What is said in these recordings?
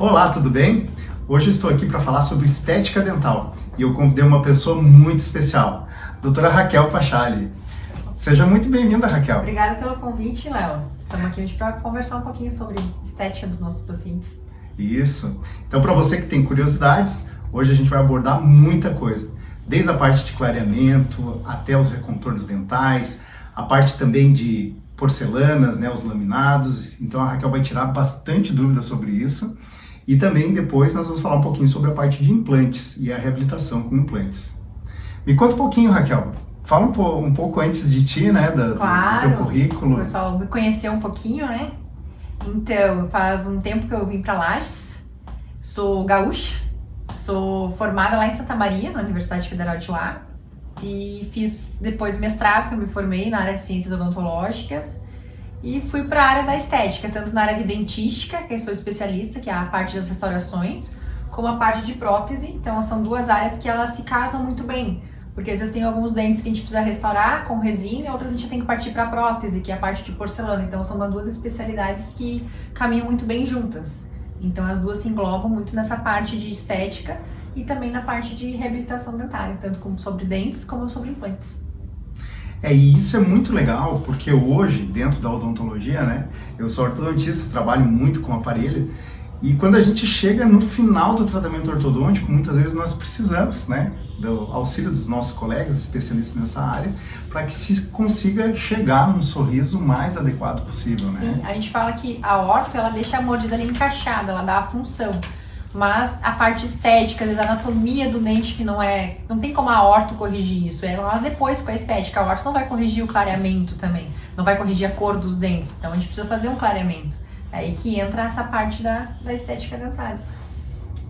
Olá, tudo bem? Hoje eu estou aqui para falar sobre estética dental e eu convidei uma pessoa muito especial, a doutora Raquel Pachali. Seja muito bem-vinda, Raquel. Obrigada pelo convite, Léo. Estamos aqui hoje para conversar um pouquinho sobre estética dos nossos pacientes. Isso. Então, para você que tem curiosidades, hoje a gente vai abordar muita coisa. Desde a parte de clareamento até os recontornos dentais, a parte também de porcelanas, né, os laminados. Então a Raquel vai tirar bastante dúvida sobre isso. E também depois nós vamos falar um pouquinho sobre a parte de implantes e a reabilitação com implantes. Me conta um pouquinho, Raquel. Fala um pouco antes de ti, né, do teu currículo. O pessoal me conheceu um pouquinho, né? Então, faz um tempo que eu vim para Lages. Sou gaúcha. Sou formada lá em Santa Maria, na Universidade Federal de lá. E fiz depois mestrado, que eu me formei na área de ciências odontológicas. E fui para a área da estética, tanto na área de dentística, que eu sou especialista, que é a parte das restaurações, como a parte de prótese. Então são duas áreas que elas se casam muito bem, porque às vezes tem alguns dentes que a gente precisa restaurar com resina e outras a gente tem que partir para a prótese, que é a parte de porcelana. Então são duas especialidades que caminham muito bem juntas. Então as duas se englobam muito nessa parte de estética e também na parte de reabilitação dentária, tanto como sobre dentes como sobre implantes. E isso é muito legal, porque hoje, dentro da odontologia, né, eu sou ortodontista, trabalho muito com aparelho, e quando a gente chega no final do tratamento ortodôntico, muitas vezes nós precisamos, né, do auxílio dos nossos colegas especialistas nessa área, para que se consiga chegar num sorriso mais adequado possível, né? Sim, a gente fala que a orto, ela deixa a mordida ali encaixada, ela dá a função. Mas a parte estética, da anatomia do dente, que não tem como a orto corrigir isso, é lá depois com a estética. A orto não vai corrigir o clareamento também, não vai corrigir a cor dos dentes, então a gente precisa fazer um clareamento. É aí que entra essa parte da estética dentária.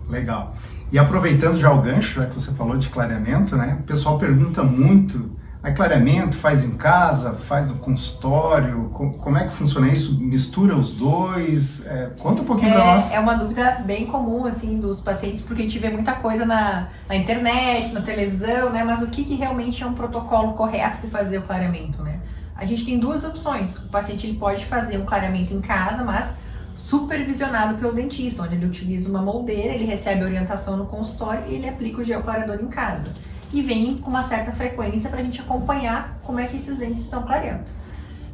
Legal. E aproveitando já o gancho, já que você falou de clareamento, né, o pessoal pergunta muito, clareamento faz em casa, faz no consultório, como é que funciona isso? Mistura os dois? Conta um pouquinho para nós. É uma dúvida bem comum, assim, dos pacientes, porque a gente vê muita coisa na internet, na televisão, né? Mas o que realmente é um protocolo correto de fazer o clareamento, né? A gente tem duas opções. O paciente ele pode fazer um clareamento em casa, mas supervisionado pelo dentista, onde ele utiliza uma moldeira, ele recebe orientação no consultório e ele aplica o gel clareador em casa. E vem com uma certa frequência para a gente acompanhar como é que esses dentes estão clareando.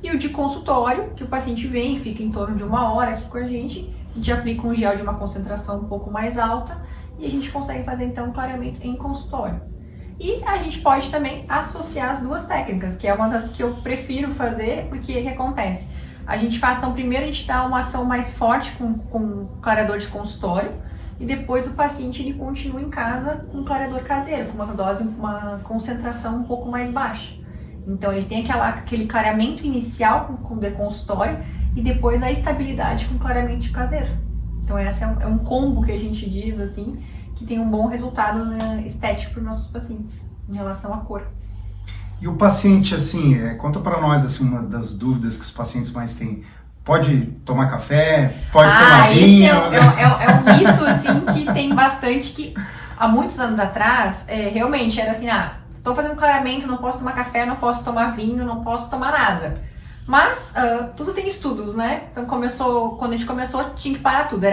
E o de consultório, que o paciente vem e fica em torno de 1 hora aqui com a gente aplica um gel de uma concentração um pouco mais alta e a gente consegue fazer então um clareamento em consultório. E a gente pode também associar as duas técnicas, que é uma das que eu prefiro fazer, porque o que acontece? A gente faz, então primeiro a gente dá uma ação mais forte com clareador de consultório, e depois o paciente ele continua em casa com um clareador caseiro, com uma dose, uma concentração um pouco mais baixa. Então ele tem aquele clareamento inicial com o consultório e depois a estabilidade com o clareamento caseiro. Então esse é um combo que a gente diz assim, que tem um bom resultado estético para os nossos pacientes em relação à cor. E o paciente, assim, conta para nós assim, uma das dúvidas que os pacientes mais têm. Pode tomar café? Pode tomar vinho? É um mito, assim, que tem bastante, que há muitos anos atrás, realmente era assim, estou fazendo clareamento, não posso tomar café, não posso tomar vinho, não posso tomar nada. Mas tudo tem estudos, né? Então quando a gente começou, tinha que parar tudo,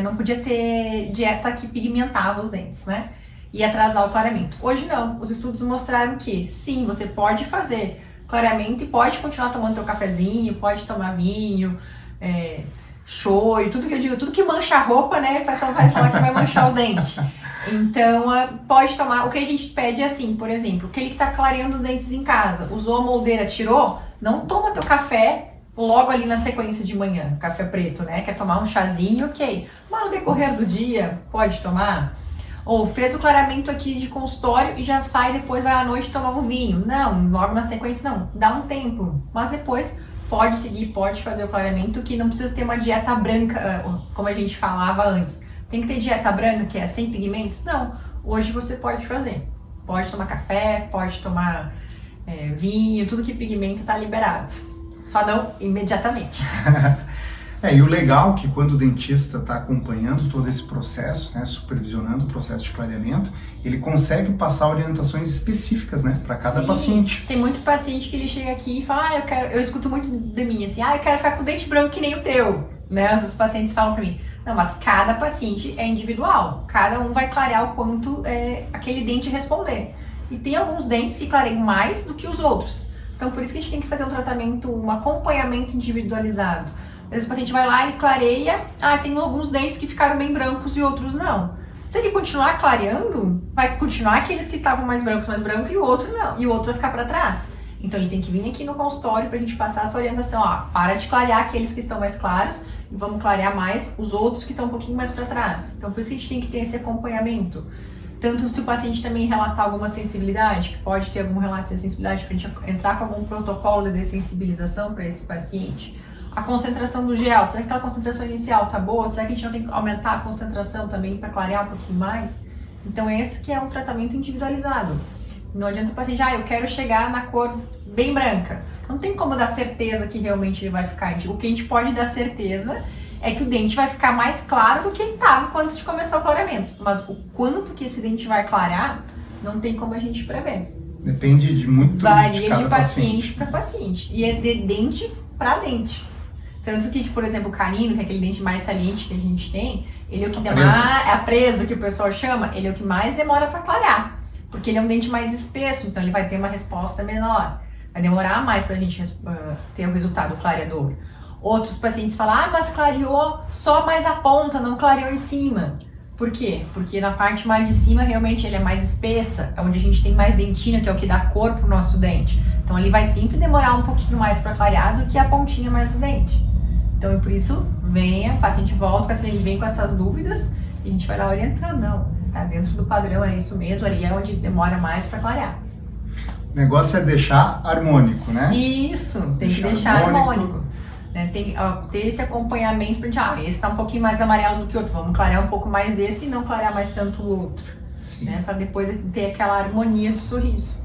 não podia ter dieta que pigmentava os dentes, né? E atrasar o clareamento. Hoje não, os estudos mostraram que sim, você pode fazer clareamento e pode continuar tomando teu cafezinho, pode tomar vinho, shoyu, tudo que eu digo, tudo que mancha a roupa, né, o pessoal vai falar que vai manchar o dente. Então, pode tomar, o que a gente pede é assim, por exemplo, aquele que tá clareando os dentes em casa, usou a moldeira, tirou, não toma teu café logo ali na sequência de manhã, café preto, né, quer tomar um chazinho, ok, mas no decorrer do dia, pode tomar. Ou fez o clareamento aqui de consultório e já sai depois, vai à noite tomar um vinho. Não, logo na sequência não, dá um tempo. Mas depois pode seguir, pode fazer o clareamento, que não precisa ter uma dieta branca, como a gente falava antes. Tem que ter dieta branca, que é sem pigmentos? Não, hoje você pode fazer. Pode tomar café, pode tomar vinho, tudo que pigmento está liberado. Só não imediatamente. E o legal é que quando o dentista está acompanhando todo esse processo, né, supervisionando o processo de clareamento, ele consegue passar orientações específicas, né, para cada paciente. Tem muito paciente que ele chega aqui e fala, eu escuto muito de mim assim, eu quero ficar com o dente branco que nem o teu, né, os pacientes falam para mim, Não, mas cada paciente é individual. Cada um vai clarear o quanto aquele dente responder. E tem alguns dentes que clareiam mais do que os outros. Então, por isso que a gente tem que fazer um tratamento, um acompanhamento individualizado. Às vezes o paciente vai lá e clareia, tem alguns dentes que ficaram bem brancos e outros não. Se ele continuar clareando, vai continuar aqueles que estavam mais brancos e o outro não. E o outro vai ficar para trás. Então ele tem que vir aqui no consultório pra gente passar essa orientação, para de clarear aqueles que estão mais claros e vamos clarear mais os outros que estão um pouquinho mais para trás. Então por isso que a gente tem que ter esse acompanhamento. Tanto se o paciente também relatar alguma sensibilidade, que pode ter algum relato de sensibilidade, pra gente entrar com algum protocolo de sensibilização para esse paciente. A concentração do gel, será que aquela concentração inicial tá boa? Será que a gente não tem que aumentar a concentração também para clarear um pouquinho mais? Então esse que é um tratamento individualizado. Não adianta o paciente, eu quero chegar na cor bem branca. Não tem como dar certeza que realmente ele vai ficar. O que a gente pode dar certeza é que o dente vai ficar mais claro do que ele estava antes de começar o clareamento. Mas o quanto que esse dente vai clarear, não tem como a gente prever. Depende de muito Varia de de paciente para paciente. E é de dente para dente. Tanto que, por exemplo, o canino, que é aquele dente mais saliente que a gente tem, ele é o que demora, a presa que o pessoal chama, ele é o que mais demora para clarear. Porque ele é um dente mais espesso, então ele vai ter uma resposta menor. Vai demorar mais pra gente ter o resultado clareador. Outros pacientes falam, mas clareou só mais a ponta, não clareou em cima. Por quê? Porque na parte mais de cima, realmente, ele é mais espessa, é onde a gente tem mais dentina, que é o que dá cor pro nosso dente. Então ele vai sempre demorar um pouquinho mais para clarear do que a pontinha mais do dente. Então, por isso, o paciente volta, ele vem com essas dúvidas e a gente vai lá orientando. Não, tá dentro do padrão, é isso mesmo, ali é onde demora mais para clarear. O negócio é deixar harmônico, né? Isso, tem que deixar harmônico. Né? Tem que ter esse acompanhamento pra gente, esse tá um pouquinho mais amarelo do que o outro, vamos clarear um pouco mais desse e não clarear mais tanto o outro. Né? Para depois ter aquela harmonia do sorriso.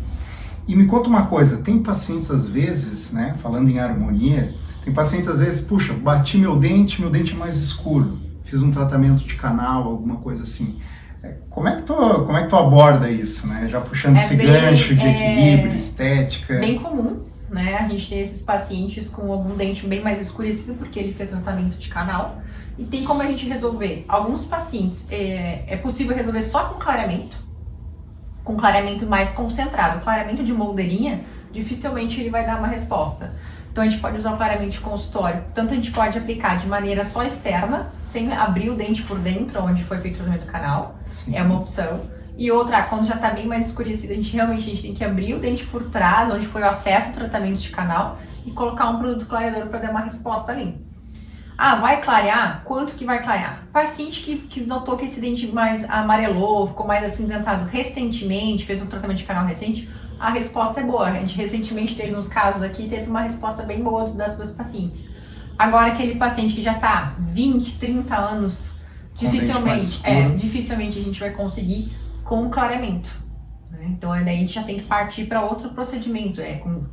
E me conta uma coisa, tem pacientes às vezes, né, falando em harmonia, tem pacientes às vezes, puxa, bati meu dente é mais escuro, fiz um tratamento de canal, alguma coisa assim. Como é que tu aborda isso, né? Já puxando esse gancho de equilíbrio, estética. Bem comum, né? A gente tem esses pacientes com algum dente bem mais escurecido porque ele fez tratamento de canal. E tem como a gente resolver. Alguns pacientes é possível resolver só com clareamento mais concentrado. Clareamento de moldeirinha, dificilmente ele vai dar uma resposta. Então a gente pode usar o clareamento de consultório. Tanto a gente pode aplicar de maneira só externa, sem abrir o dente por dentro, onde foi feito o tratamento canal. Sim. É uma opção. E outra, quando já está bem mais escurecido, a gente tem que abrir o dente por trás, onde foi o acesso ao tratamento de canal, e colocar um produto clareador para dar uma resposta ali. Vai clarear? Quanto que vai clarear? Paciente que notou que esse dente mais amarelou, ficou mais acinzentado recentemente, fez um tratamento de canal recente, a resposta é boa. A gente recentemente teve uns casos aqui, teve uma resposta bem boa das duas pacientes. Agora, aquele paciente que já está 20, 30 anos, dificilmente a gente vai conseguir com clareamento. Né? Então, daí a gente já tem que partir para outro procedimento,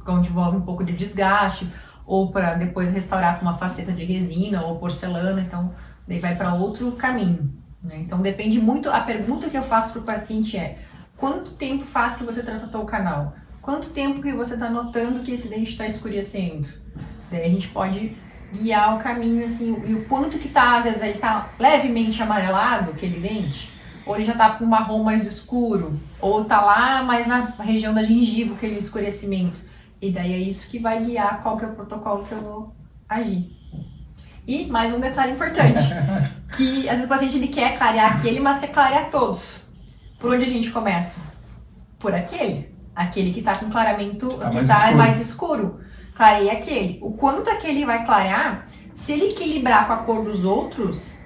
onde envolve um pouco de desgaste, ou para depois restaurar com uma faceta de resina ou porcelana, então daí vai para outro caminho. Né? Então depende muito, a pergunta que eu faço para o paciente é: quanto tempo faz que você tratou o canal? Quanto tempo que você está notando que esse dente está escurecendo? Daí a gente pode guiar o caminho assim, e o quanto que tá, às vezes ele está levemente amarelado, aquele dente, ou ele já está com um marrom mais escuro, ou está lá mais na região da gengiva, aquele escurecimento. E daí é isso que vai guiar qual que é o protocolo que eu vou agir. E mais um detalhe importante, que às vezes o paciente ele quer clarear aquele, mas quer clarear todos. Por onde a gente começa? Por aquele que está com clareamento, que está mais escuro. Clareia aquele. O quanto aquele vai clarear, se ele equilibrar com a cor dos outros,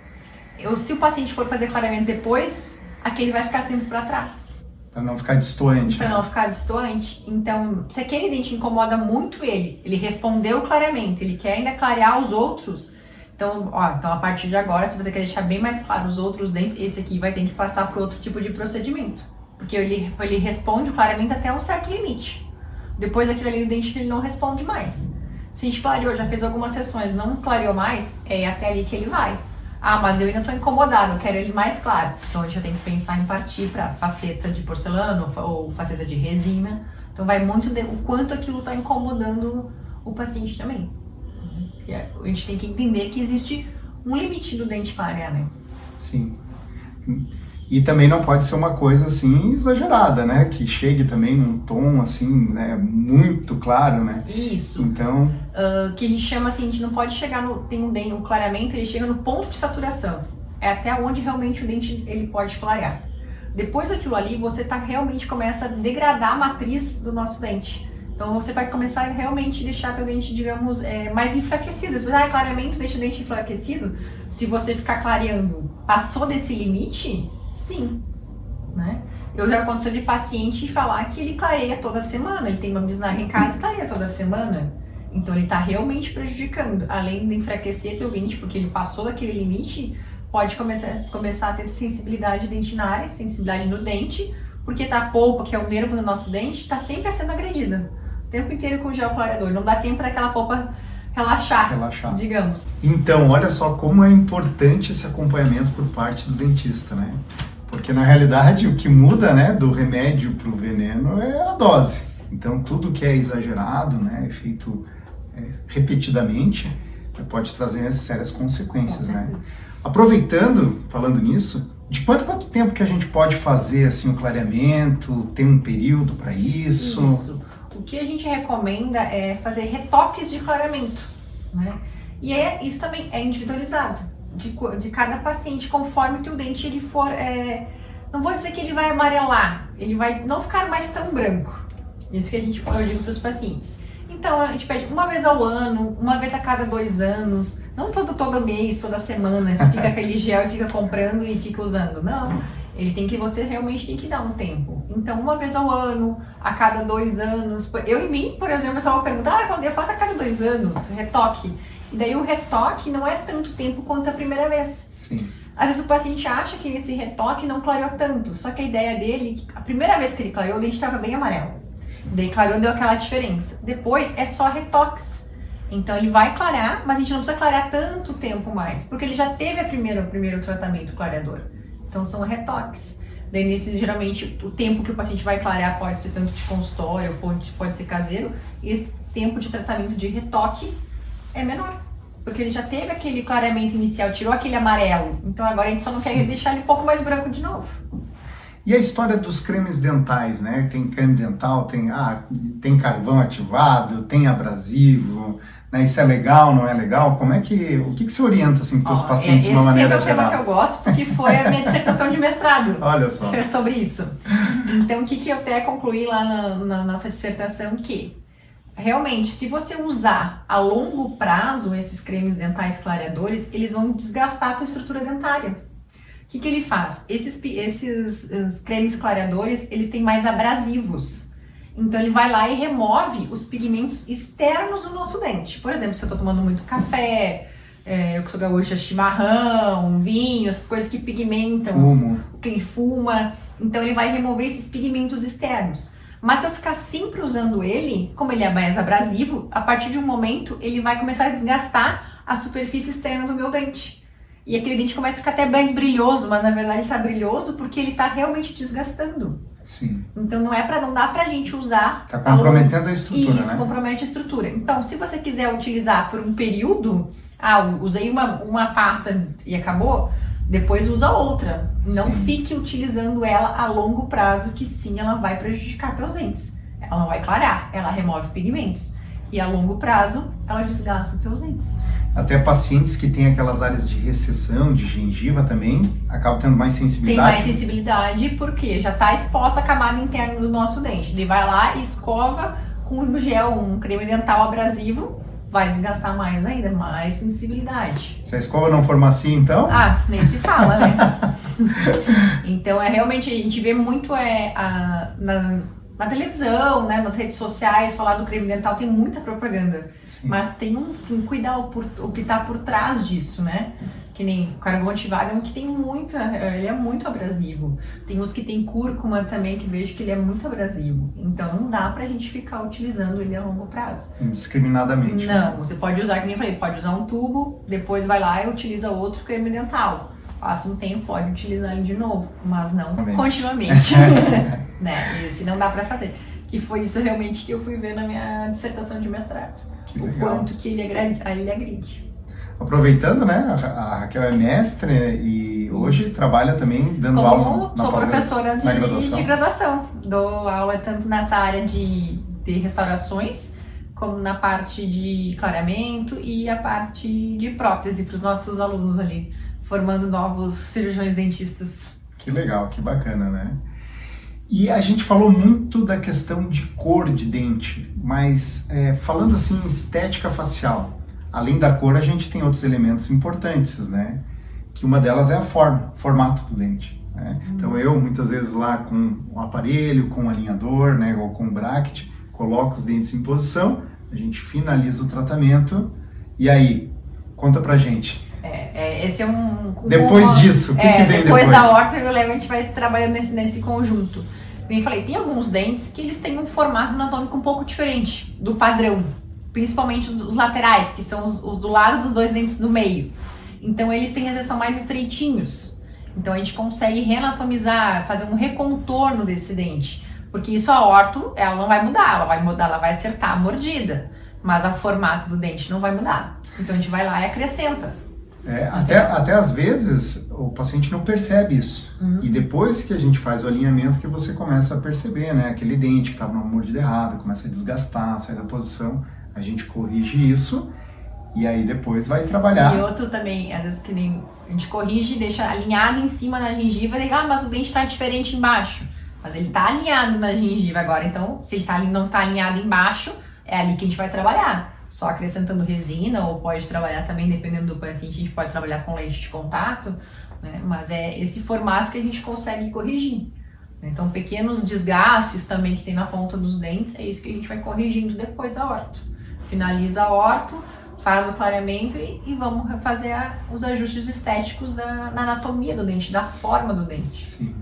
se o paciente for fazer clareamento depois, aquele vai ficar sempre para trás. Para não ficar destoante. Para não ficar destoante. Então, se aquele dente incomoda muito ele respondeu o clareamento, ele quer ainda clarear os outros, então a partir de agora, se você quer deixar bem mais claro os outros dentes, esse aqui vai ter que passar para outro tipo de procedimento. Porque ele responde o clareamento até um certo limite. Depois daquilo ali, o dente ele não responde mais. Se a gente clareou, já fez algumas sessões, não clareou mais, é até ali que ele vai. Mas eu ainda estou incomodado, eu quero ele mais claro. Então a gente já tem que pensar em partir para faceta de porcelana ou faceta de resina. Então vai muito o quanto aquilo está incomodando o paciente também. A gente tem que entender que existe um limite do dente clarear, né? Sim. E também não pode ser uma coisa assim exagerada, né? Que chegue também num tom assim, né? Muito claro, né? Isso. Então, Que a gente chama assim, a gente não pode chegar no... Tem um dente, o clareamento, ele chega no ponto de saturação. É até onde realmente o dente ele pode clarear. Depois daquilo ali, você realmente começa a degradar a matriz do nosso dente. Então você vai começar a realmente deixar teu dente, digamos, mais enfraquecido. Se você clareamento deixa o dente enfraquecido, se você ficar clareando, passou desse limite, sim, né? Eu já aconteceu de paciente falar que ele clareia toda semana, ele tem uma bisnaga em casa e clareia toda semana. Então ele está realmente prejudicando, além de enfraquecer teu dente, porque ele passou daquele limite, pode começar a ter sensibilidade dentinária, sensibilidade no dente, porque a polpa, que é o nervo do nosso dente, está sempre sendo agredida. O tempo inteiro com o gel clareador, não dá tempo daquela polpa relaxar, digamos. Então, olha só como é importante esse acompanhamento por parte do dentista, né? Porque na realidade o que muda, né, do remédio para o veneno é a dose. Então tudo que é exagerado, né, é feito repetidamente, pode trazer sérias consequências, né? Aproveitando, falando nisso, de quanto tempo que a gente pode fazer assim o clareamento? Tem um período para isso? Isso. O que a gente recomenda é fazer retoques de clareamento, né? E isso também é individualizado de cada paciente, conforme o teu dente ele for, não vou dizer que ele vai amarelar, ele vai não ficar mais tão branco. Isso que eu digo para os pacientes. Então a gente pede uma vez ao ano, uma vez a cada 2 anos, não todo mês, toda semana, que fica aquele gel e fica comprando e fica usando, não. Você realmente tem que dar um tempo. Então, uma vez ao ano, a cada 2 anos. Eu em mim, por exemplo, essa é uma pergunta, quando eu faço a cada 2 anos, retoque. E daí o retoque não é tanto tempo quanto a primeira vez. Sim. Às vezes o paciente acha que esse retoque não clareou tanto, só que a ideia dele, a primeira vez que ele clareou, o dente estava bem amarelo. Daí clareou, deu aquela diferença. Depois é só retoques. Então ele vai clarear, mas a gente não precisa clarear tanto tempo mais, porque ele já teve o primeiro tratamento clareador. Então são retoques. Daí nesse, geralmente, o tempo que o paciente vai clarear pode ser tanto de consultório, pode ser caseiro, e esse tempo de tratamento de retoque é menor. Porque ele já teve aquele clareamento inicial, tirou aquele amarelo. Então agora a gente só não quer deixar ele um pouco mais branco de novo. E a história dos cremes dentais, né? Tem creme dental, tem carvão ativado, tem abrasivo, né? Isso é legal, não é legal? O que você orienta assim para os pacientes de uma maneira geral? Esse tema é o tema que eu gosto, porque foi a minha dissertação de mestrado. Olha só. Foi sobre isso. Então o que eu até concluí lá na nossa dissertação, que realmente, se você usar a longo prazo esses cremes dentais clareadores, eles vão desgastar a tua estrutura dentária. O que ele faz? Esses cremes clareadores, eles têm mais abrasivos. Então ele vai lá e remove os pigmentos externos do nosso dente. Por exemplo, se eu estou tomando muito café, eu que sou gaúcha, chimarrão, vinho, essas coisas que pigmentam, quem fuma. Então ele vai remover esses pigmentos externos. Mas se eu ficar sempre usando ele, como ele é mais abrasivo, a partir de um momento ele vai começar a desgastar a superfície externa do meu dente. E aquele dente começa a ficar até mais brilhoso, mas na verdade ele está brilhoso porque ele está realmente desgastando. Sim. Então não dá pra gente usar... Está comprometendo a estrutura, isso, né? compromete a estrutura. Então, se você quiser utilizar por um período, usei uma pasta e acabou, depois usa outra. Não fique utilizando ela a longo prazo, que sim, ela vai prejudicar teus dentes. Ela não vai clarear, ela remove pigmentos. E a longo prazo, ela desgasta teus dentes. Até pacientes que têm aquelas áreas de recessão, de gengiva também, acabam tendo mais sensibilidade. Tem mais sensibilidade porque já está exposta a camada interna do nosso dente. Ele vai lá e escova com um gel, um creme dental abrasivo, vai desgastar mais ainda, mais sensibilidade. Se a escova não for macia, então? Nem se fala, né? Então, realmente, a gente vê muito na televisão, né, nas redes sociais, falar do creme dental, tem muita propaganda. Sim. Mas tem um cuidado por o que está por trás disso, né? Que nem o carvão ativado é um que tem ele é muito abrasivo. Tem uns que tem cúrcuma também, que vejo que ele é muito abrasivo. Então não dá pra gente ficar utilizando ele a longo prazo. Indiscriminadamente. Não, você pode usar, como eu falei, pode usar um tubo, depois vai lá e utiliza outro creme dental. Passa um tempo, pode utilizar ele de novo, mas não continuamente. Né? Esse não dá pra fazer. Que foi isso realmente que eu fui ver na minha dissertação de mestrado. O quanto que ele agride. Aproveitando, né, a Raquel é mestre e hoje trabalha também dando aula sou professora na graduação. de graduação. Dou aula tanto nessa área de restaurações, como na parte de clareamento e a parte de prótese para os nossos alunos ali, formando novos cirurgiões dentistas. Que legal, que bacana, né? E a gente falou muito da questão de cor de dente, mas falando assim em estética facial, além da cor a gente tem outros elementos importantes, né? Que uma delas é a forma, o formato do dente, né? Então eu muitas vezes lá com o aparelho, com o alinhador, né, ou com o bracket, coloco os dentes em posição, a gente finaliza o tratamento e aí, conta pra gente. Esse é Depois disso, o que vem depois? Depois da horta, eu lembro, a gente vai trabalhando nesse conjunto. Bem, falei, tem alguns dentes que eles têm um formato anatômico um pouco diferente do padrão, principalmente os laterais, que são os do lado dos dois dentes do meio. Então eles têm, às vezes, são mais estreitinhos. Então a gente consegue reanatomizar, fazer um recontorno desse dente. Porque isso a orto, ela não vai mudar, ela vai acertar a mordida. Mas o formato do dente não vai mudar. Então a gente vai lá e acrescenta. Até às vezes o paciente não percebe isso. E depois que a gente faz o alinhamento que você começa a perceber, né? Aquele dente que estava numa mordida errada, começa a desgastar, sai da posição. A gente corrige isso e aí depois vai trabalhar. E outro também, às vezes que nem a gente corrige, deixa alinhado em cima na gengiva e mas o dente está diferente embaixo. Mas ele está alinhado na gengiva agora, então se ele não está alinhado embaixo, é ali que a gente vai trabalhar. Só acrescentando resina, ou pode trabalhar também, dependendo do paciente, a gente pode trabalhar com lente de contato, né? Mas é esse formato que a gente consegue corrigir. Então, pequenos desgastes também que tem na ponta dos dentes, é isso que a gente vai corrigindo depois da orto. Finaliza a orto, faz o clareamento e vamos fazer os ajustes estéticos na anatomia do dente, da forma do dente. Sim.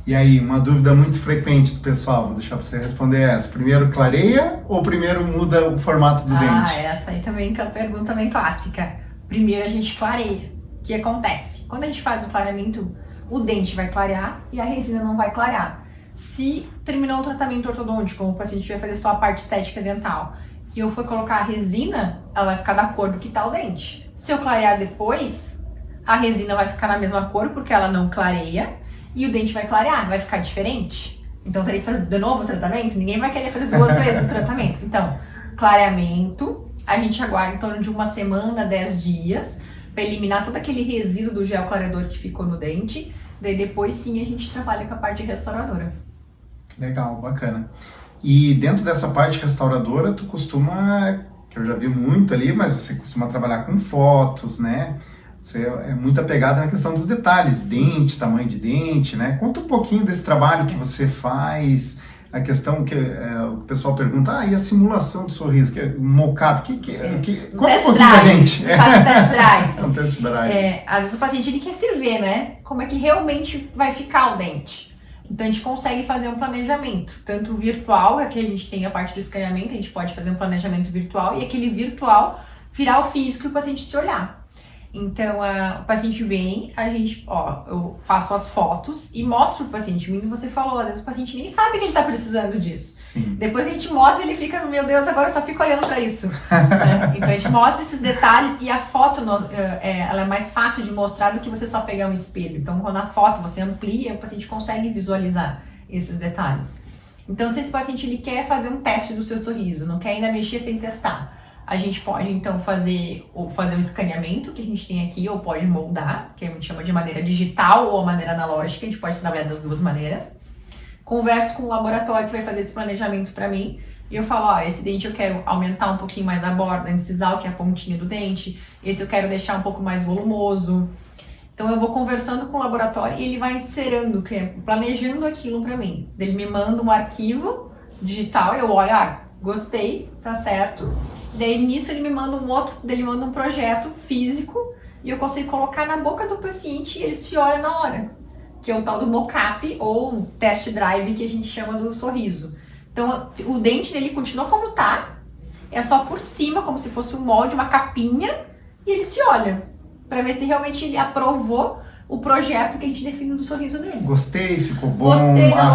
E aí, uma dúvida muito frequente do pessoal, vou deixar para você responder essa. Primeiro clareia ou primeiro muda o formato do dente? Essa aí também é uma pergunta bem clássica. Primeiro a gente clareia. O que acontece? Quando a gente faz o clareamento, o dente vai clarear e a resina não vai clarear. Se terminou o tratamento ortodôntico, o paciente vai fazer só a parte estética dental, e eu for colocar a resina, ela vai ficar da cor do que está o dente. Se eu clarear depois, a resina vai ficar na mesma cor porque ela não clareia, e o dente vai clarear, vai ficar diferente. Então teria que fazer de novo o tratamento? Ninguém vai querer fazer 2 vezes o tratamento. Então, clareamento, a gente aguarda em torno de 1 semana, 10 dias, para eliminar todo aquele resíduo do gel clareador que ficou no dente. Daí depois sim a gente trabalha com a parte restauradora. Legal, bacana. E dentro dessa parte restauradora, tu costuma, que eu já vi muito ali, mas você costuma trabalhar com fotos, né? Você é muito apegada na questão dos detalhes, dente, tamanho de dente, né? Conta um pouquinho desse trabalho que você faz, a questão que o pessoal pergunta, e a simulação do sorriso, que é mock-up, conta um pouquinho pra gente. Faz um test drive. É um test drive. Às vezes o paciente ele quer se ver, né? Como é que realmente vai ficar o dente. Então a gente consegue fazer um planejamento, tanto virtual, aqui a gente tem a parte do escaneamento, a gente pode fazer um planejamento virtual, e aquele virtual virar o físico e o paciente se olhar. Então, o paciente vem, eu faço as fotos e mostro pro paciente. O que você falou, às vezes o paciente nem sabe que ele tá precisando disso. Sim. Depois que a gente mostra, ele fica, meu Deus, agora eu só fico olhando pra isso. Né? Então a gente mostra esses detalhes e a foto, ela é mais fácil de mostrar do que você só pegar um espelho. Então, quando a foto você amplia, o paciente consegue visualizar esses detalhes. Então, se esse paciente ele quer fazer um teste do seu sorriso, não quer ainda mexer sem testar, a gente pode, então, fazer um escaneamento, que a gente tem aqui, ou pode moldar, que a gente chama de maneira digital ou maneira analógica, a gente pode trabalhar das 2 maneiras. Converso com o laboratório que vai fazer esse planejamento para mim, e eu falo, esse dente eu quero aumentar um pouquinho mais a borda incisal, que é a pontinha do dente, esse eu quero deixar um pouco mais volumoso. Então eu vou conversando com o laboratório e ele vai inserando, planejando aquilo para mim. Ele me manda um arquivo digital, eu olho, gostei, tá certo. Daí nisso ele me manda um projeto físico e eu consigo colocar na boca do paciente e ele se olha na hora, que é o tal do mock-up ou test drive que a gente chama do sorriso. Então o dente dele continua como tá, é só por cima, como se fosse um molde, uma capinha, e ele se olha para ver se realmente ele aprovou o projeto que a gente definiu do sorriso dele. Gostei, ficou bom,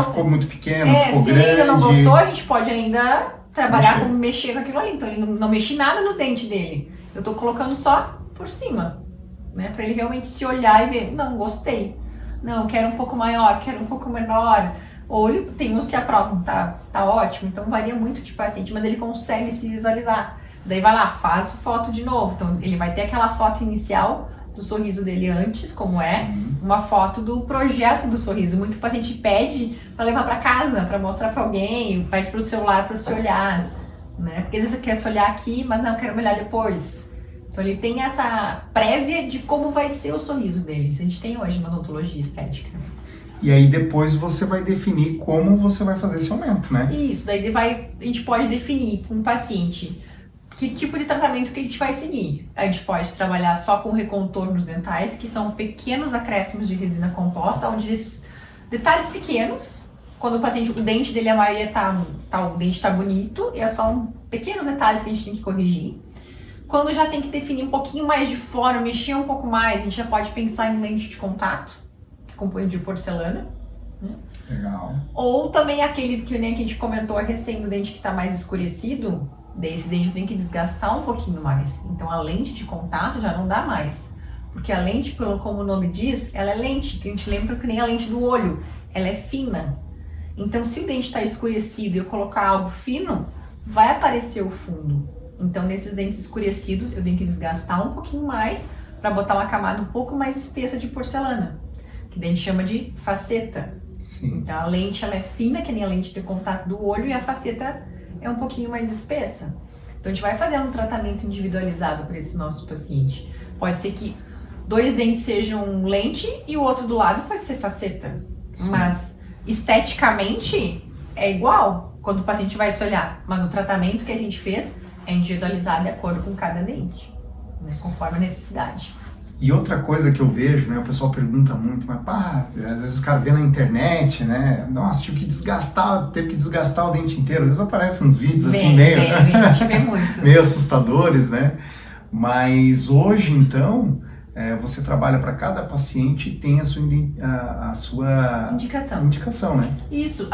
ficou muito pequeno, ficou se grande. Se ele ainda não gostou, a gente pode ainda trabalhar com mexer com aquilo ali. Então ele não mexi nada no dente dele. Eu tô colocando só por cima, né? Para ele realmente se olhar e ver, não, gostei. Não, quero um pouco maior, quero um pouco menor. Ou ele, tem uns que aprovam, tá ótimo, então varia muito de paciente, mas ele consegue se visualizar. Daí vai lá, faz foto de novo. Então ele vai ter aquela foto inicial do sorriso dele antes, como é, uma foto do projeto do sorriso. Muito paciente pede para levar para casa, para mostrar para alguém, pede para o celular para se olhar, né? Porque às vezes você quer se olhar aqui, mas não, eu quero me olhar depois. Então ele tem essa prévia de como vai ser o sorriso dele. Isso a gente tem hoje na odontologia estética. E aí depois você vai definir como você vai fazer esse aumento, né? Isso, daí a gente pode definir com o paciente que tipo de tratamento que a gente vai seguir. A gente pode trabalhar só com recontornos dentais, que são pequenos acréscimos de resina composta, onde detalhes pequenos, quando o dente dele, a maioria o dente tá bonito, e é só pequenos detalhes que a gente tem que corrigir. Quando já tem que definir um pouquinho mais de forma, mexer um pouco mais, a gente já pode pensar em lente de contato, composto de porcelana. Né? Legal. Ou também aquele que nem a gente comentou recém, do dente que está mais escurecido, desse dente tem que desgastar um pouquinho mais. Então a lente de contato já não dá mais. Porque a lente, como o nome diz, ela é lente, que a gente lembra que nem a lente do olho, ela é fina. Então se o dente está escurecido e eu colocar algo fino, vai aparecer o fundo. Então nesses dentes escurecidos eu tenho que desgastar um pouquinho mais para botar uma camada um pouco mais espessa de porcelana, que a gente chama de faceta. Sim. Então a lente ela é fina, que nem a lente de contato do olho, e a faceta é um pouquinho mais espessa. Então a gente vai fazendo um tratamento individualizado para esse nosso paciente. Pode ser que 2 dentes sejam lente e o outro do lado pode ser faceta. Sim. Mas esteticamente é igual quando o paciente vai se olhar. Mas o tratamento que a gente fez é individualizado de acordo com cada dente, né, conforme a necessidade. E outra coisa que eu vejo, né, o pessoal pergunta muito, mas pá, às vezes o cara vê na internet, né, nossa, teve que desgastar o dente inteiro. Às vezes aparecem uns vídeos assim meio, a gente vê muito. meio assustadores, né? Mas hoje, então, você trabalha para cada paciente e tem a sua indicação, né? Isso,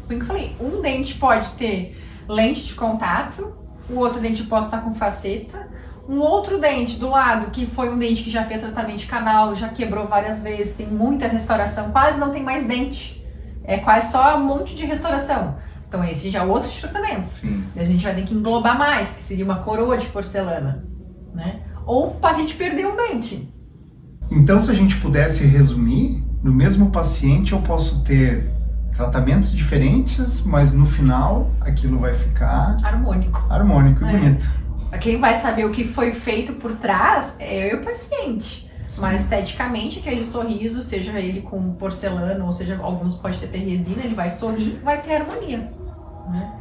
como eu falei, um dente pode ter lente de contato, o outro dente pode estar com faceta. Um outro dente do lado, que foi um dente que já fez tratamento de canal, já quebrou várias vezes, tem muita restauração, quase não tem mais dente. É quase só um monte de restauração. Então esse já é outro de tratamento. Sim. A gente vai ter que englobar mais, que seria uma coroa de porcelana, né? Ou o paciente perdeu um dente. Então, se a gente pudesse resumir, no mesmo paciente eu posso ter tratamentos diferentes, mas no final aquilo vai ficar harmônico e bonito. Quem vai saber o que foi feito por trás é eu e o paciente. Sim. Mas esteticamente, aquele sorriso, seja ele com porcelana ou seja, alguns pode ter resina, ele vai sorrir, vai ter harmonia. Né?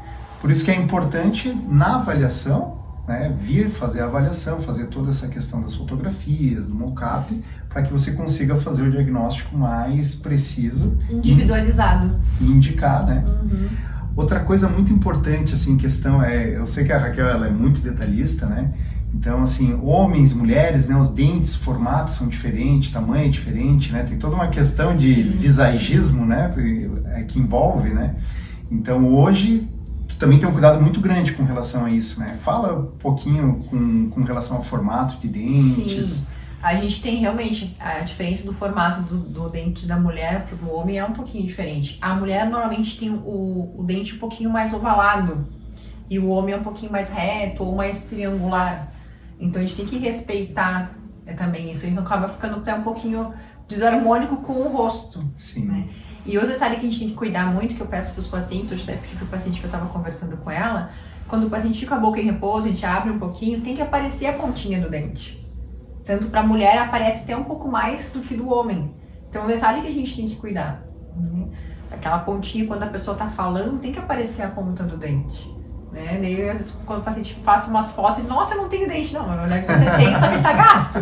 Por isso que é importante na avaliação, né, vir fazer a avaliação, fazer toda essa questão das fotografias, do mockup, para que você consiga fazer o diagnóstico mais preciso, individualizado e indicar, né? Uhum. Outra coisa muito importante, assim, questão eu sei que a Raquel, ela é muito detalhista, né? Então, assim, homens, mulheres, né, os dentes, formatos são diferentes, tamanho é diferente, né? Tem toda uma questão de visagismo, né, que envolve, né? Então, hoje, tu também tem um cuidado muito grande com relação a isso, né? Fala um pouquinho com relação ao formato de dentes. Sim. A gente tem realmente a diferença do formato do dente da mulher para o homem é um pouquinho diferente. A mulher normalmente tem o dente um pouquinho mais ovalado e o homem é um pouquinho mais reto ou mais triangular. Então a gente tem que respeitar também isso. Então acaba ficando até um pouquinho desarmônico com o rosto. Sim. Né? E outro detalhe que a gente tem que cuidar muito, que eu peço para os pacientes, eu até pedi para o paciente que eu estava conversando com ela, quando o paciente fica a boca em repouso, a gente abre um pouquinho, tem que aparecer a pontinha do dente. Tanto para a mulher aparece até um pouco mais do que do homem. Então é um detalhe que a gente tem que cuidar. Né? Aquela pontinha, quando a pessoa está falando, tem que aparecer a ponta do dente. Né? E às vezes, quando o paciente faz umas fotos, ele, nossa, eu não tenho dente. Não, na verdade você tem, só que está gasto.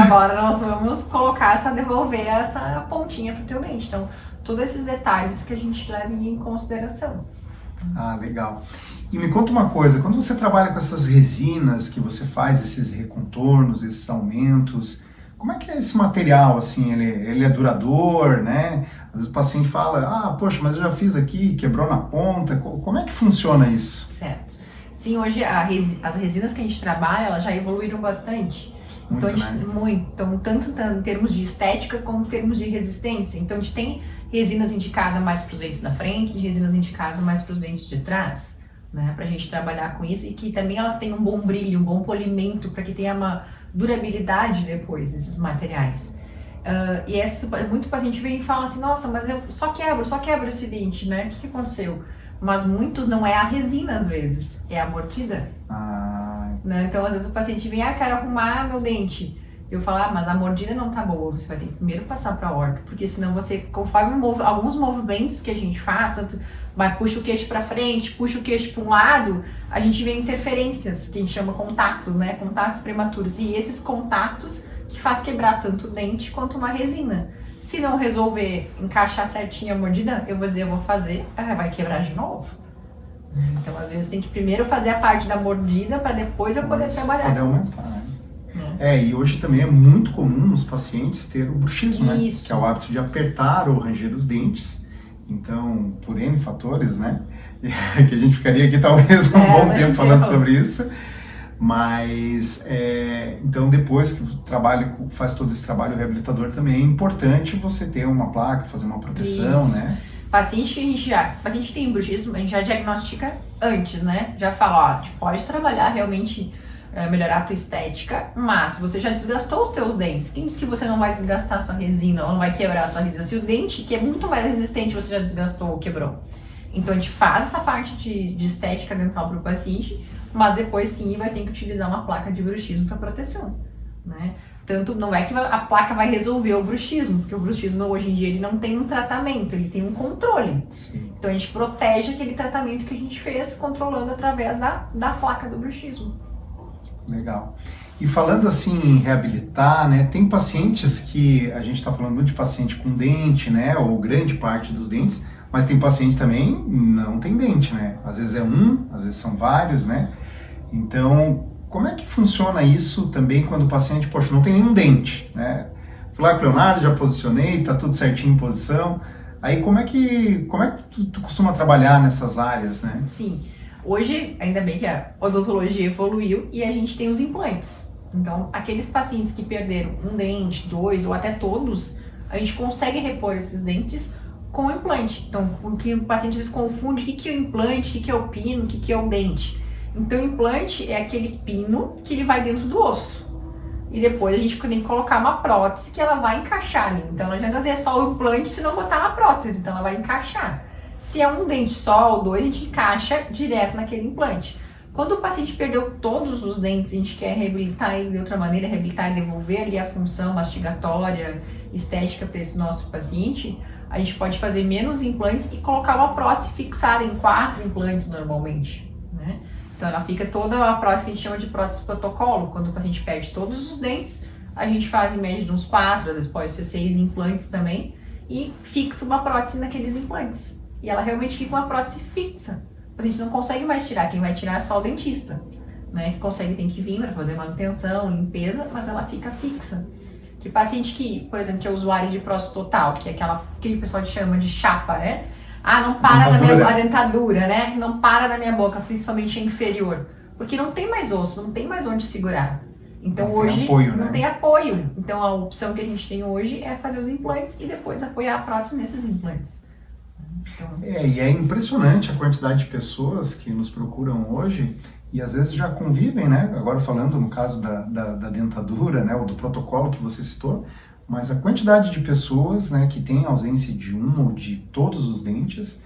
Agora nós vamos colocar devolver essa pontinha para o teu dente. Então, todos esses detalhes que a gente leva em consideração. Ah, legal. E me conta uma coisa, quando você trabalha com essas resinas, que você faz esses recontornos, esses aumentos, como é que é esse material, assim, ele é duradouro, né? Às vezes o paciente fala, poxa, mas eu já fiz aqui, quebrou na ponta, como é que funciona isso? Certo. Sim, hoje as resinas que a gente trabalha, elas já evoluíram bastante. Muito, Então, né? muito. Então, tanto em termos de estética como em termos de resistência. Então, a gente tem resinas indicadas mais para os dentes da frente, resinas indicadas mais para os dentes de trás, né? Para a gente trabalhar com isso e que também elas tenham um bom brilho, um bom polimento, para que tenha uma durabilidade depois, esses materiais. Muito paciente vem e fala assim, nossa, mas eu só quebro esse dente, né? O que aconteceu? Mas muitos não é a resina às vezes, é a mordida. Né? Então, às vezes o paciente vem, quero arrumar meu dente. Eu falo, mas a mordida não tá boa, você vai ter que primeiro passar pra orto, porque senão você, conforme alguns movimentos que a gente faz, tanto puxa o queixo pra frente, puxa o queixo pra um lado, a gente vê interferências, que a gente chama contatos, né? Contatos prematuros. E esses contatos que faz quebrar tanto o dente quanto uma resina. Se não resolver encaixar certinho a mordida, eu vou fazer, vai quebrar de novo. Então, às vezes, tem que primeiro fazer a parte da mordida para depois eu poder trabalhar. Poder aumentar, né? E hoje também é muito comum nos pacientes ter o bruxismo, né? Que é o hábito de apertar ou ranger os dentes. Então, por N fatores, né? Que a gente ficaria aqui talvez um bom tempo falando sobre isso. Mas, então depois que faz todo esse trabalho reabilitador também, é importante você ter uma placa, fazer uma proteção, né? Paciente que tem bruxismo, a gente já diagnostica antes, né? Já fala, pode trabalhar realmente, melhorar a tua estética, mas se você já desgastou os teus dentes, quem diz que você não vai desgastar a sua resina ou não vai quebrar a sua resina? Se o dente, que é muito mais resistente, você já desgastou ou quebrou. Então a gente faz essa parte de estética dental para o paciente, mas depois sim vai ter que utilizar uma placa de bruxismo para proteção, né? Tanto não é que a placa vai resolver o bruxismo, porque o bruxismo hoje em dia ele não tem um tratamento, ele tem um controle. Sim. Então a gente protege aquele tratamento que a gente fez controlando através da placa do bruxismo. Legal. E falando assim em reabilitar, né, tem pacientes que, a gente está falando muito de paciente com dente, né, ou grande parte dos dentes, mas tem paciente também não tem dente, né, às vezes é às vezes são vários, né, então como é que funciona isso também quando o paciente, poxa, não tem nenhum dente, né, fui lá com o Leonardo, já posicionei, tá tudo certinho em posição, aí como é que tu costuma trabalhar nessas áreas, né? Sim. Hoje, ainda bem que a odontologia evoluiu e a gente tem os implantes. Então, aqueles pacientes que perderam um dente, dois ou até todos, a gente consegue repor esses dentes com implante. Então, o que o paciente eles confundem, o que é o implante, o que é o pino, o que é o dente. Então, o implante é aquele pino que ele vai dentro do osso. E depois a gente tem que colocar uma prótese que ela vai encaixar ali. Então, não adianta ter só o implante se não botar uma prótese. Então, ela vai encaixar. Se é um dente só ou dois, a gente encaixa direto naquele implante. Quando o paciente perdeu todos os dentes, a gente quer reabilitar ele de outra maneira, reabilitar e devolver ali a função mastigatória, estética para esse nosso paciente, a gente pode fazer menos implantes e colocar uma prótese fixada em 4 implantes normalmente, né? Então ela fica toda a prótese que a gente chama de prótese protocolo. Quando o paciente perde todos os dentes, a gente faz em média de uns 4, às vezes pode ser 6 implantes também, e fixa uma prótese naqueles implantes. E ela realmente fica uma prótese fixa. A gente não consegue mais tirar, quem vai tirar é só o dentista, né? Que consegue, tem que vir para fazer manutenção, limpeza, mas ela fica fixa. Que paciente que, por exemplo, que é usuário de prótese total, que é aquele pessoal chama de chapa, né? Não para a dentadura, né? Não para na minha boca, principalmente a inferior. Porque não tem mais osso, não tem mais onde segurar. Então hoje não tem apoio. Então a opção que a gente tem hoje é fazer os implantes e depois apoiar a prótese nesses implantes. E é impressionante a quantidade de pessoas que nos procuram hoje e às vezes já convivem, né? Agora falando no caso da dentadura, né? Ou do protocolo que você citou, mas a quantidade de pessoas, né, que tem ausência de um ou de todos os dentes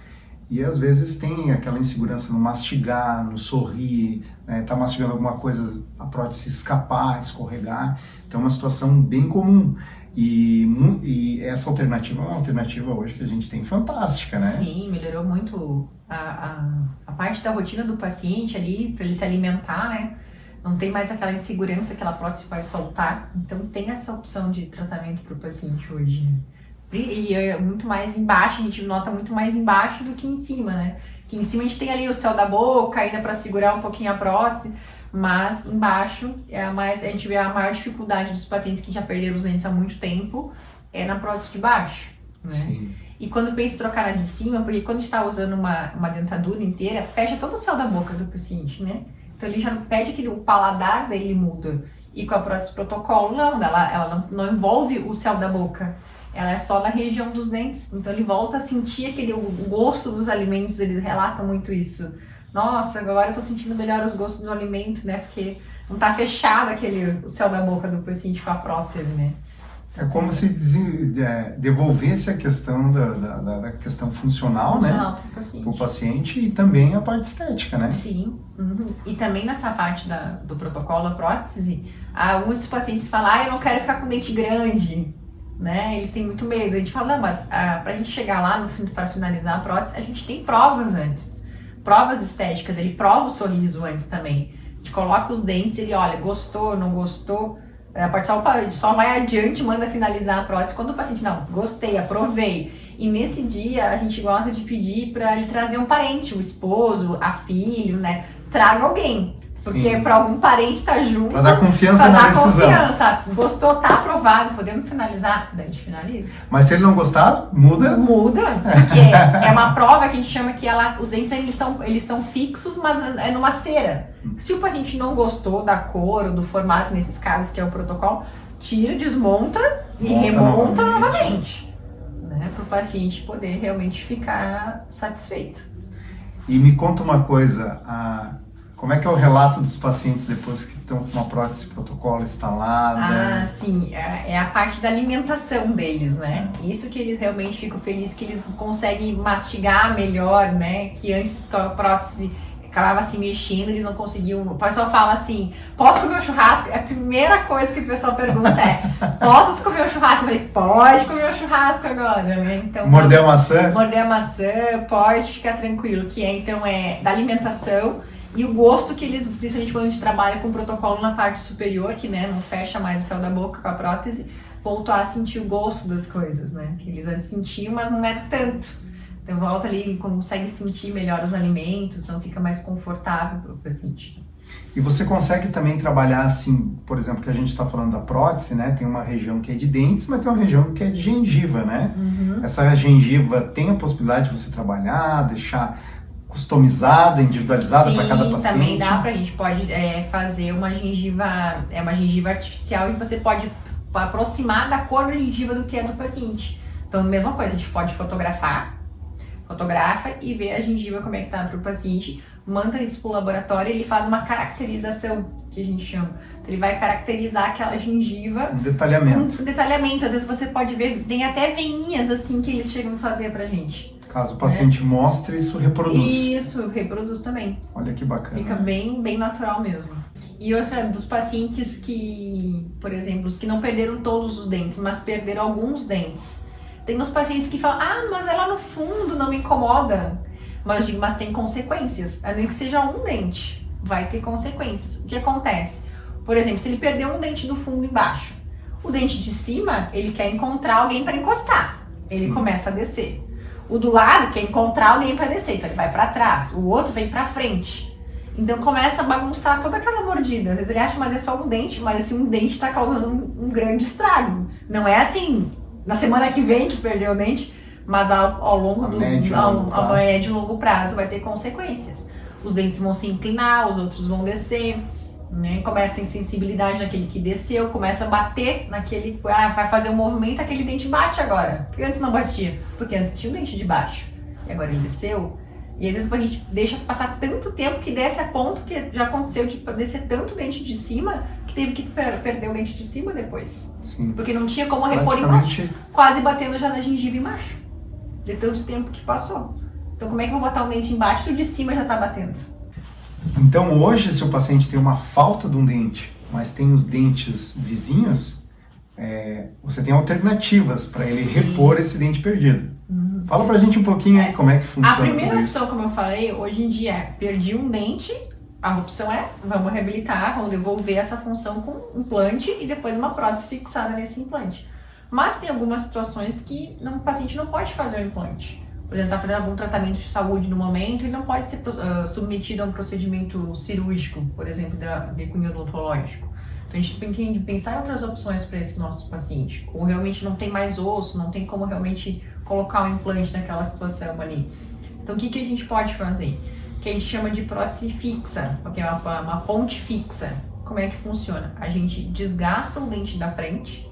e às vezes tem aquela insegurança no mastigar, no sorrir, né? Tá mastigando alguma coisa, a prótese escapar, escorregar. Então é uma situação bem comum. E essa alternativa é uma alternativa hoje que a gente tem fantástica, né? Sim, melhorou muito a parte da rotina do paciente ali, para ele se alimentar, né? Não tem mais aquela insegurança que aquela prótese vai soltar. Então tem essa opção de tratamento para o paciente hoje. E é muito mais embaixo, a gente nota muito mais embaixo do que em cima, né? Que em cima a gente tem ali o céu da boca, ainda para segurar um pouquinho a prótese. Mas embaixo, a gente vê a maior dificuldade dos pacientes que já perderam os dentes há muito tempo é na prótese de baixo, né? Sim. E quando pensa em trocar na de cima, porque quando a gente está usando uma dentadura inteira, fecha todo o céu da boca do paciente, né? Então ele já perde o paladar dele muda. E com a prótese protocolo, não, ela não envolve o céu da boca. Ela é só na região dos dentes. Então ele volta a sentir o gosto dos alimentos, eles relatam muito isso. Nossa, agora eu tô sentindo melhor os gostos do alimento, né? Porque não tá fechado o céu da boca do paciente com a prótese, né? É como se devolvesse a questão da questão funcional, né? Para o paciente e também a parte estética, né? Sim. Uhum. E também nessa parte do protocolo da prótese, muitos pacientes falam, eu não quero ficar com dente grande, né? Eles têm muito medo. A gente fala, não, mas pra gente chegar lá para finalizar a prótese, a gente tem provas antes. Provas estéticas, ele prova o sorriso antes também. A gente coloca os dentes, ele olha, gostou, não gostou. A parte só vai adiante, manda finalizar a prótese quando o paciente, não, gostei, aprovei. E nesse dia a gente gosta de pedir para ele trazer um parente, o esposo, a filho, né? Traga alguém. Porque para algum parente estar junto. Para dar confiança na decisão. Confiança. Gostou, tá aprovado, podemos finalizar? Daí a gente finaliza. Mas se ele não gostar, muda? Muda, porque é uma prova que a gente chama que os dentes eles estão fixos, mas é numa cera. Se o paciente não gostou da cor ou do formato, nesses casos que é o protocolo, tira, desmonta e remonta novamente. Né, para o paciente poder realmente ficar satisfeito. E me conta uma coisa, como é que é o relato dos pacientes depois que estão com uma prótese protocolo instalada? Sim, é a parte da alimentação deles, né? Isso que eles realmente ficam felizes, que eles conseguem mastigar melhor, né? Que antes com a prótese acabava se mexendo, eles não conseguiam. O pessoal fala assim, posso comer o churrasco? A primeira coisa que o pessoal pergunta é, posso comer o churrasco? Eu falei, pode comer o churrasco agora, né? Então, morder a maçã? Morder a maçã, pode ficar tranquilo, que então é da alimentação e o gosto que eles, principalmente quando a gente trabalha com o protocolo na parte superior, que né, não fecha mais o céu da boca com a prótese, voltou a sentir o gosto das coisas, né? Que eles antes sentiam, mas não é tanto. Então volta ali, consegue sentir melhor os alimentos, então fica mais confortável para o paciente. E você consegue também trabalhar assim, por exemplo, que a gente está falando da prótese, né? Tem uma região que é de dentes, mas tem uma região que é de gengiva, né? Uhum. Essa gengiva tem a possibilidade de você trabalhar, deixar customizada, individualizada para cada paciente? Sim, também dá a gente pode fazer uma gengiva artificial e você pode aproximar da cor da gengiva do que é do paciente. Então, mesma coisa, a gente pode fotografa e vê a gengiva como é que tá para o paciente, manda isso pro laboratório e ele faz uma caracterização, que a gente chama. Então, ele vai caracterizar aquela gengiva. Um detalhamento. Um detalhamento. Às vezes você pode ver, tem até veinhas assim que eles chegam a fazer pra gente. Caso o paciente mostre, isso reproduz. Isso, reproduz também. Olha que bacana. Fica bem natural mesmo. E outra dos pacientes que, por exemplo, os que não perderam todos os dentes, mas perderam alguns dentes. Tem uns pacientes que falam, mas ela no fundo não me incomoda. Mas eu digo, mas tem consequências. Nem que seja um dente, vai ter consequências. O que acontece? Por exemplo, se ele perdeu um dente do fundo embaixo, o dente de cima, ele quer encontrar alguém para encostar. Ele começa a descer. O do lado quer encontrar alguém para descer, então ele vai para trás. O outro vem para frente. Então começa a bagunçar toda aquela mordida. Às vezes ele acha, mas é só um dente, mas esse um dente está causando um grande estrago. Não é assim, na semana que vem que perdeu o dente, mas ao longo do médio e longo prazo vai ter consequências. Os dentes vão se inclinar, os outros vão descer, né? Começa a ter sensibilidade naquele que desceu, começa a bater naquele, vai fazer um movimento, aquele dente bate agora. Porque antes não batia, porque antes tinha o dente de baixo e agora ele desceu. E às vezes a gente deixa passar tanto tempo que desce a ponto que já aconteceu de descer tanto dente de cima que teve que perder o dente de cima depois. Sim. Porque não tinha como repor embaixo, quase batendo já na gengiva embaixo, de tanto tempo que passou. Então como é que eu vou botar o dente embaixo se o de cima já tá batendo? Então hoje, se o paciente tem uma falta de um dente, mas tem os dentes vizinhos, você tem alternativas para ele repor esse dente perdido. Fala pra gente um pouquinho aí como é que funciona. A primeira opção, como eu falei, hoje em dia perdi um dente, a opção vamos reabilitar, vamos devolver essa função com implante e depois uma prótese fixada nesse implante. Mas tem algumas situações que o paciente não pode fazer o implante. Por exemplo, está fazendo algum tratamento de saúde no momento e não pode ser submetido a um procedimento cirúrgico, por exemplo, de cunho odontológico. Então a gente tem que pensar em outras opções para esse nosso paciente. Ou realmente não tem mais osso, não tem como realmente colocar um implante naquela situação ali. Então o que a gente pode fazer? Que a gente chama de prótese fixa, porque é uma ponte fixa. como é que funciona? A gente desgasta o dente da frente,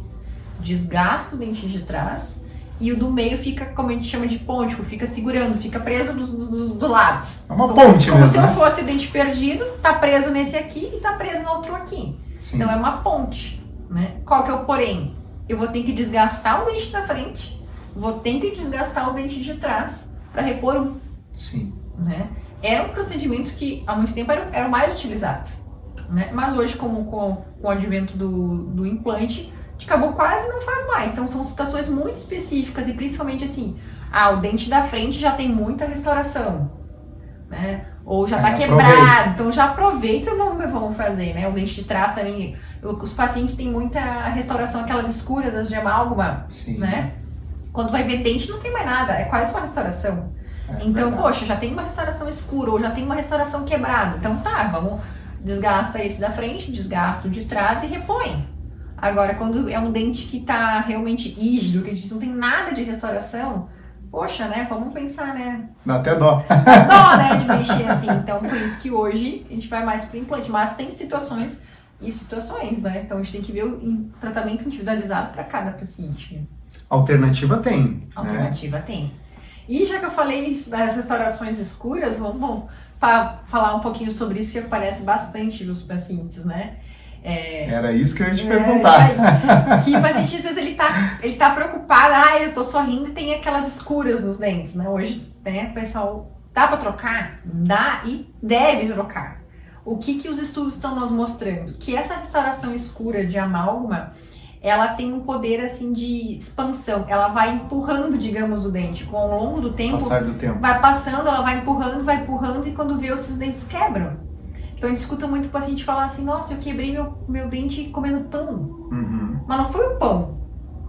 desgasta o dente de trás, e o do meio fica, como a gente chama de ponte, fica segurando, fica preso do lado. É uma ponte como mesmo, se né? não fosse o dente perdido, tá preso nesse aqui e tá preso no outro aqui. Sim. Então é uma ponte, né? Qual que é o porém? Eu vou ter que desgastar o dente da frente, vou ter que desgastar o dente de trás para repor um. Sim. Né? Era um procedimento que há muito tempo era o mais utilizado, né? Mas hoje, com o advento do implante, acabou quase não faz mais. Então são situações muito específicas e principalmente assim, o dente da frente já tem muita restauração, né? Ou já tá quebrado, então já aproveita e vamos fazer, né? O dente de trás também, os pacientes têm muita restauração, aquelas escuras, as de amálgama, Sim. né? Quando vai ver dente não tem mais nada, é quase só restauração. Então, verdade. Poxa, já tem uma restauração escura ou já tem uma restauração quebrada. Então tá, vamos, desgasta esse da frente, desgasta o de trás e repõe. Agora, quando é um dente que tá realmente rígido, que a gente não tem nada de restauração, poxa, né, vamos pensar, né? Dá até dó. Dá dó, né, de mexer assim. Então, por isso que hoje a gente vai mais pro implante. Mas tem situações e situações, né? Então, a gente tem que ver o tratamento individualizado para cada paciente. Alternativa tem. Alternativa tem. E já que eu falei das restaurações escuras, vamos falar um pouquinho sobre isso, que aparece bastante nos pacientes, né? Era isso que eu ia te perguntar. Que o paciente, às vezes, ele tá preocupado, eu tô sorrindo e tem aquelas escuras nos dentes, né? Hoje, né, o pessoal, dá pra trocar? Dá e deve trocar. O que os estudos estão nos mostrando? Que essa restauração escura de amálgama, ela tem um poder, assim, de expansão. Ela vai empurrando, digamos, o dente. Ao longo do tempo, passar do tempo, vai passando, ela vai empurrando, e quando vê, esses dentes quebram. Então, a gente escuta muito o paciente falar assim, nossa, eu quebrei meu dente comendo pão. Uhum. Mas não foi o pão.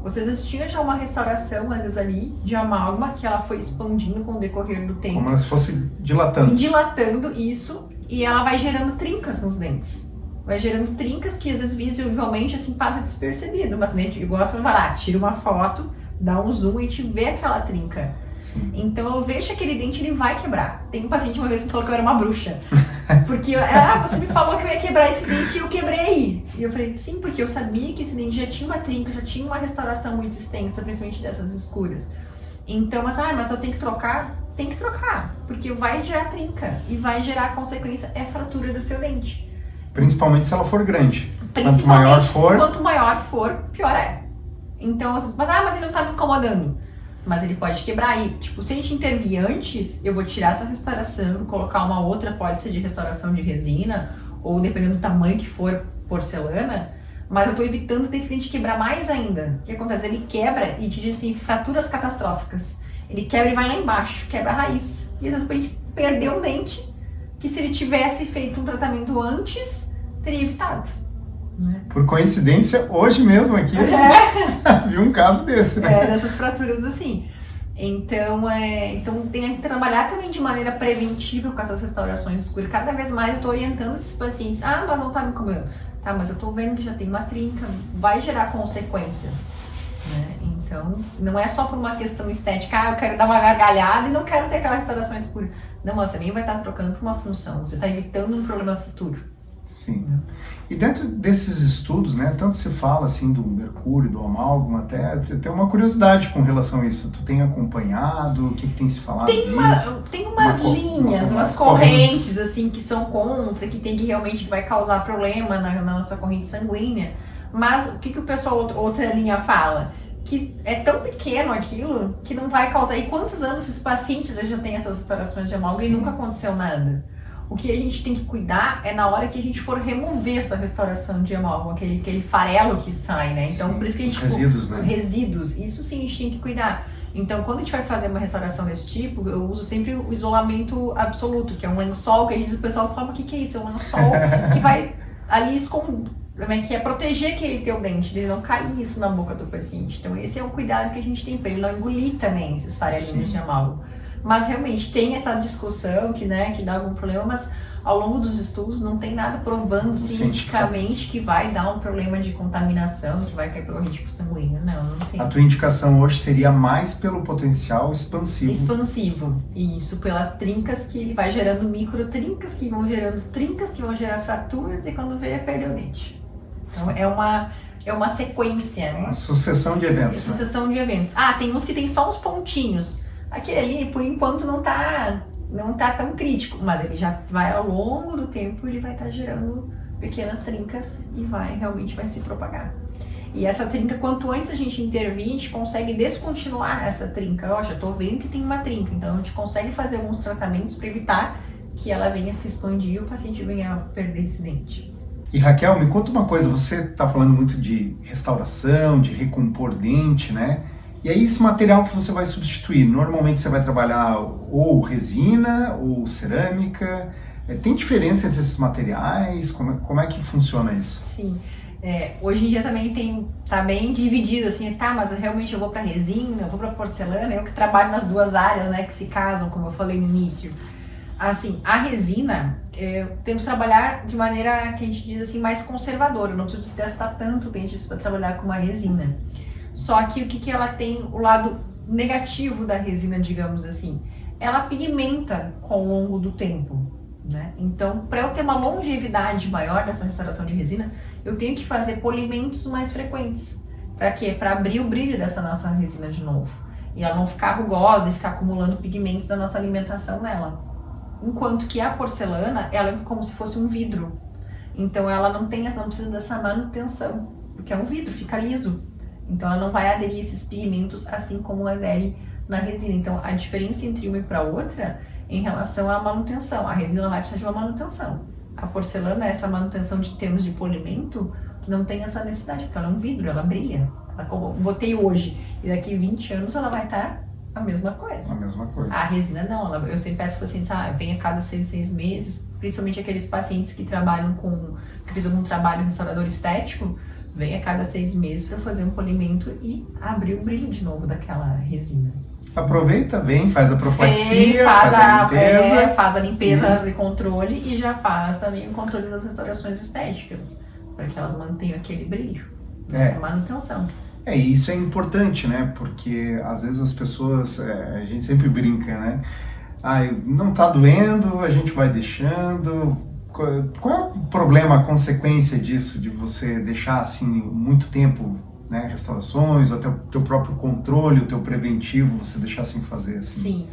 Vocês assistiam já uma restauração, às vezes, ali, de amálgama, que ela foi expandindo com o decorrer do tempo. Como se fosse dilatando. Dilatando isso, e ela vai gerando trincas nos dentes. Vai gerando trincas que, às vezes, visualmente, assim, passa despercebido. Mas, né, igual você vai lá, tira uma foto, dá um zoom e a gente vê aquela trinca. Sim. Então, eu vejo aquele dente, ele vai quebrar. Tem um paciente uma vez que me falou que eu era uma bruxa. Porque, você me falou que eu ia quebrar esse dente e eu quebrei. E eu falei, sim, porque eu sabia que esse dente já tinha uma trinca, já tinha uma restauração muito extensa, principalmente dessas escuras. Então, mas eu tenho que trocar? Tem que trocar, porque vai gerar trinca e vai gerar a consequência, fratura do seu dente. Principalmente se ela for grande. Quanto maior for, pior é. Então, mas ele não tá me incomodando. Mas ele pode quebrar aí. Tipo, se a gente intervir antes, eu vou tirar essa restauração, vou colocar uma outra, pode ser de restauração de resina, ou dependendo do tamanho que for, porcelana, mas eu tô evitando desse dente quebrar mais ainda. O que acontece? Ele quebra e te diz assim, fraturas catastróficas. Ele quebra e vai lá embaixo, quebra a raiz. E às vezes a gente perdeu um dente, que se ele tivesse feito um tratamento antes, teria evitado. Por coincidência, hoje mesmo aqui a gente viu um caso desse, né? Dessas fraturas assim. Então tem que trabalhar também de maneira preventiva com essas restaurações escuras. Cada vez mais eu tô orientando esses pacientes. Mas não tá me incomodando. Tá, mas eu tô vendo que já tem uma trinca, vai gerar consequências, né? Então, não é só por uma questão estética, eu quero dar uma gargalhada e não quero ter aquela restauração escura. Não, mas também vai estar trocando por uma função. Você tá evitando um problema futuro. Sim. E dentro desses estudos, né, tanto se fala assim do mercúrio, do amálgama, até tem uma curiosidade com relação a isso. Tu tem acompanhado? O que tem se falado disso? Tem umas linhas, umas correntes assim que são contra, que tem que realmente vai causar problema na nossa corrente sanguínea. Mas o que o pessoal, outra linha fala? Que é tão pequeno aquilo que não vai causar. E quantos anos esses pacientes já têm essas restaurações de amálgama e nunca aconteceu nada? O que a gente tem que cuidar é na hora que a gente for remover essa restauração de amálgama, aquele farelo que sai, né? Então, por isso que a gente... Os resíduos, né? Os resíduos, isso sim a gente tem que cuidar. Então, quando a gente vai fazer uma restauração desse tipo, eu uso sempre o isolamento absoluto, que é um lençol, que a gente, o pessoal fala, o que é isso? É um lençol que vai ali que é proteger aquele teu dente, de não cair isso na boca do paciente. Então, esse é o cuidado que a gente tem para ele não engolir também esses farelinhos de amálgama. Mas realmente tem essa discussão que dá algum problema, mas ao longo dos estudos não tem nada provando cientificamente que vai dar um problema de contaminação, que vai cair pelo ritmo sanguíneo. Não tem. A tua indicação hoje seria mais pelo potencial expansivo. Expansivo. Isso, pelas trincas que ele vai gerando microtrincas, que vão gerando trincas, que vão gerar fraturas e quando vê, perdeu o dente. Então é uma sequência, né? Uma sucessão de eventos. Sucessão de eventos. Tem uns que tem só uns pontinhos. Aquele ali, por enquanto, não tá tão crítico, mas ele já vai ao longo do tempo, ele vai estar gerando pequenas trincas e realmente vai se propagar. E essa trinca, quanto antes a gente intervir, a gente consegue descontinuar essa trinca. Já tô vendo que tem uma trinca, então a gente consegue fazer alguns tratamentos para evitar que ela venha se expandir e o paciente venha a perder esse dente. E Raquel, me conta uma coisa, você está falando muito de restauração, de recompor dente, né? E aí esse material que você vai substituir, normalmente você vai trabalhar ou resina ou cerâmica, tem diferença entre esses materiais? Como é que funciona isso? Sim, hoje em dia também tá bem dividido assim, mas realmente eu vou para resina, eu vou para porcelana, eu que trabalho nas duas áreas, né, que se casam, como eu falei no início. Assim, a resina, temos que trabalhar de maneira que a gente diz assim, mais conservadora, eu não preciso desgastar tanto dente para trabalhar com uma resina. Só que o que ela tem, o lado negativo da resina, digamos assim, ela pigmenta com o longo do tempo, né? Então, para eu ter uma longevidade maior dessa restauração de resina, eu tenho que fazer polimentos mais frequentes. Para quê? Para abrir o brilho dessa nossa resina de novo. E ela não ficar rugosa e ficar acumulando pigmentos da nossa alimentação nela. Enquanto que a porcelana, ela é como se fosse um vidro. Então ela não precisa dessa manutenção, porque é um vidro, fica liso. Então ela não vai aderir esses pigmentos assim como adere na resina. Então a diferença entre uma e para outra em relação à manutenção. A resina vai precisar de uma manutenção. A porcelana, essa manutenção de termos de polimento, não tem essa necessidade, porque ela é um vidro, ela brilha. Como eu botei hoje e daqui 20 anos ela vai estar a mesma coisa. A mesma coisa. A resina não, eu sempre peço para os pacientes, venha a cada 6 meses, principalmente aqueles pacientes que trabalham que fizeram um trabalho restaurador estético, vem a cada 6 meses para fazer um polimento e abrir o brilho de novo daquela resina. Aproveita bem, faz a profilaxia, faz a limpeza de controle e já faz também o controle das restaurações estéticas, para que elas mantenham aquele brilho, a manutenção. Isso é importante, né? Porque às vezes as pessoas, a gente sempre brinca, né? Não tá doendo, a gente vai deixando. Qual é o problema, a consequência disso, de você deixar assim muito tempo, né, restaurações, ou até o teu próprio controle, o teu preventivo, você deixar sem fazer assim? Sim,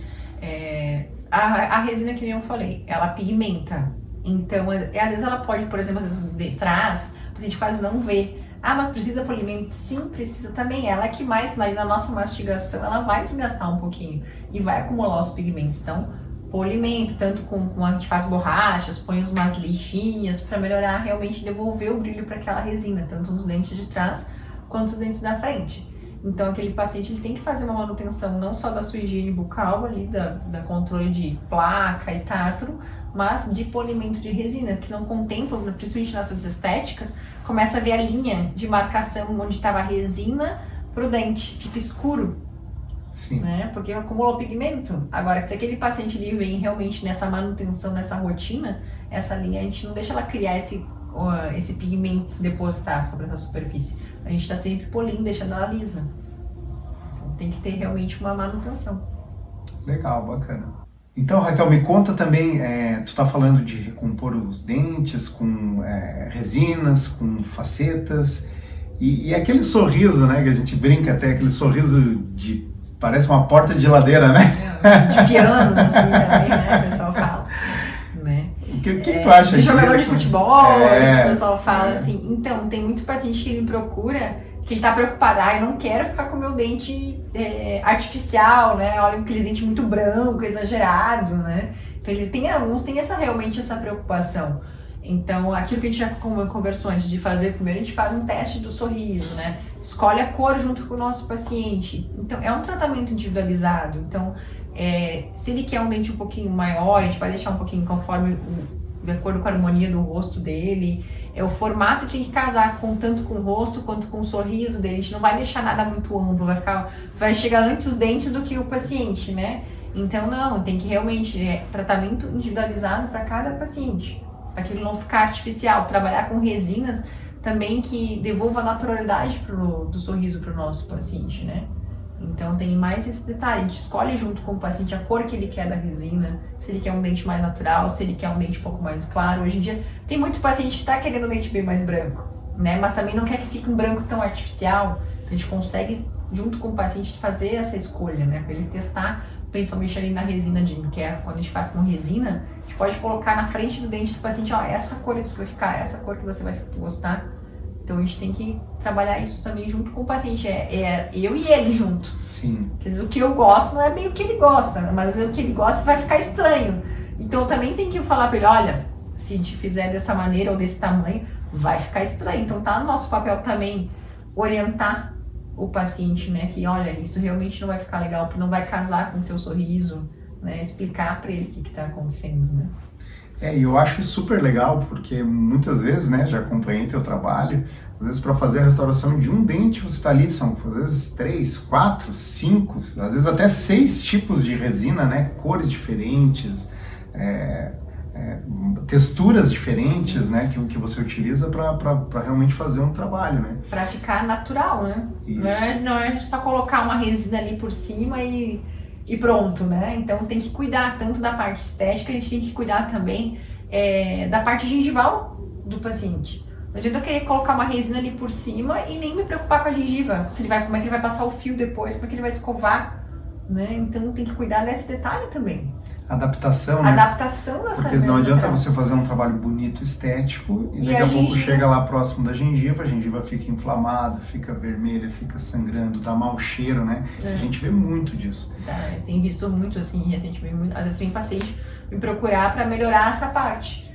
a resina, que nem eu falei, ela pigmenta. Então, às vezes ela pode, por exemplo, às vezes de trás, a gente quase não vê. Mas precisa polimento? Sim, precisa também. Ela é que mais, na nossa mastigação, ela vai desgastar um pouquinho e vai acumular os pigmentos. Então, polimento, tanto com a gente faz borrachas, põe umas lixinhas para melhorar, realmente devolver o brilho para aquela resina, tanto nos dentes de trás quanto nos dentes da frente. Então aquele paciente ele tem que fazer uma manutenção não só da sua higiene bucal ali, da controle de placa e tártaro, mas de polimento de resina, que não contempla, principalmente nessas estéticas, começa a ver a linha de marcação onde estava a resina pro dente, fica escuro. Sim. Né? Porque acumulou pigmento. Agora, se aquele paciente ele vem realmente nessa manutenção, nessa rotina, essa linha, a gente não deixa ela criar esse pigmento depositar sobre essa superfície. A gente está sempre polindo, deixando ela lisa. Então, tem que ter realmente uma manutenção. Legal, bacana. Então, Raquel, me conta também, tu está falando de recompor os dentes com resinas, com facetas, e aquele sorriso, né, que a gente brinca até, aquele sorriso parece uma porta de geladeira, né? De piano, assim, também, né, o pessoal fala. Né? O que tu acha disso? De jogador de futebol, o pessoal fala assim. Então, tem muito paciente que ele procura, que ele tá preocupado, eu não quero ficar com o meu dente artificial, né? Olha, aquele dente muito branco, exagerado, né? Então, alguns têm realmente essa preocupação. Então, aquilo que a gente já conversou antes de fazer, primeiro a gente faz um teste do sorriso, né? Escolhe a cor junto com o nosso paciente. Então, é um tratamento individualizado. Então, se ele quer um dente um pouquinho maior, a gente vai deixar um pouquinho conforme de acordo com a harmonia do rosto dele. O formato tem que casar tanto com o rosto quanto com o sorriso dele. A gente não vai deixar nada muito amplo, vai chegar antes os dentes do que o paciente, né? Então, não, tem que realmente tratamento individualizado para cada paciente, para aquilo não ficar artificial. Trabalhar com resinas também que devolva a naturalidade do sorriso para o nosso paciente, né? Então tem mais esse detalhe, a gente escolhe junto com o paciente a cor que ele quer da resina, se ele quer um dente mais natural, se ele quer um dente um pouco mais claro. Hoje em dia tem muito paciente que está querendo um dente bem mais branco, né? Mas também não quer que fique um branco tão artificial. A gente consegue, junto com o paciente, fazer essa escolha, né? Para ele testar, principalmente ali na resina DIM, que é quando a gente faz com resina, a gente pode colocar na frente do dente do paciente, ó, essa cor que vai ficar, essa cor que você vai gostar. Então a gente tem que trabalhar isso também junto com o paciente, é eu e ele junto. Sim. Às vezes o que eu gosto não é bem o que ele gosta, mas às vezes o que ele gosta vai ficar estranho. Então também tem que falar para ele, olha, se te fizer dessa maneira ou desse tamanho, vai ficar estranho. Então tá no nosso papel também orientar o paciente, né, que olha, isso realmente não vai ficar legal, não vai casar com o teu sorriso, né, explicar para ele o que tá acontecendo, né. E eu acho super legal, porque muitas vezes, né, já acompanhei teu trabalho, às vezes para fazer a restauração de um dente você está ali, são às vezes 3, 4, 5, às vezes até 6 tipos de resina, né, cores diferentes, texturas diferentes, né, que você utiliza para realmente fazer um trabalho, né. Para ficar natural, né, Isso. Não é só colocar uma resina ali por cima e pronto, né? Então tem que cuidar tanto da parte estética, a gente tem que cuidar também da parte gengival do paciente. Não adianta eu querer colocar uma resina ali por cima e nem me preocupar com a gengiva. Como é que ele vai passar o fio depois, como é que ele vai escovar, né? Então tem que cuidar desse detalhe também. Adaptação, né? Adaptação dessa Porque não adianta você fazer um trabalho bonito, estético, e daqui a pouco chega lá próximo da gengiva, a gengiva fica inflamada, fica vermelha, fica sangrando, dá mau cheiro, né? A gente vê muito disso. Tem visto muito assim, recentemente, às vezes vem paciente me procurar para melhorar essa parte.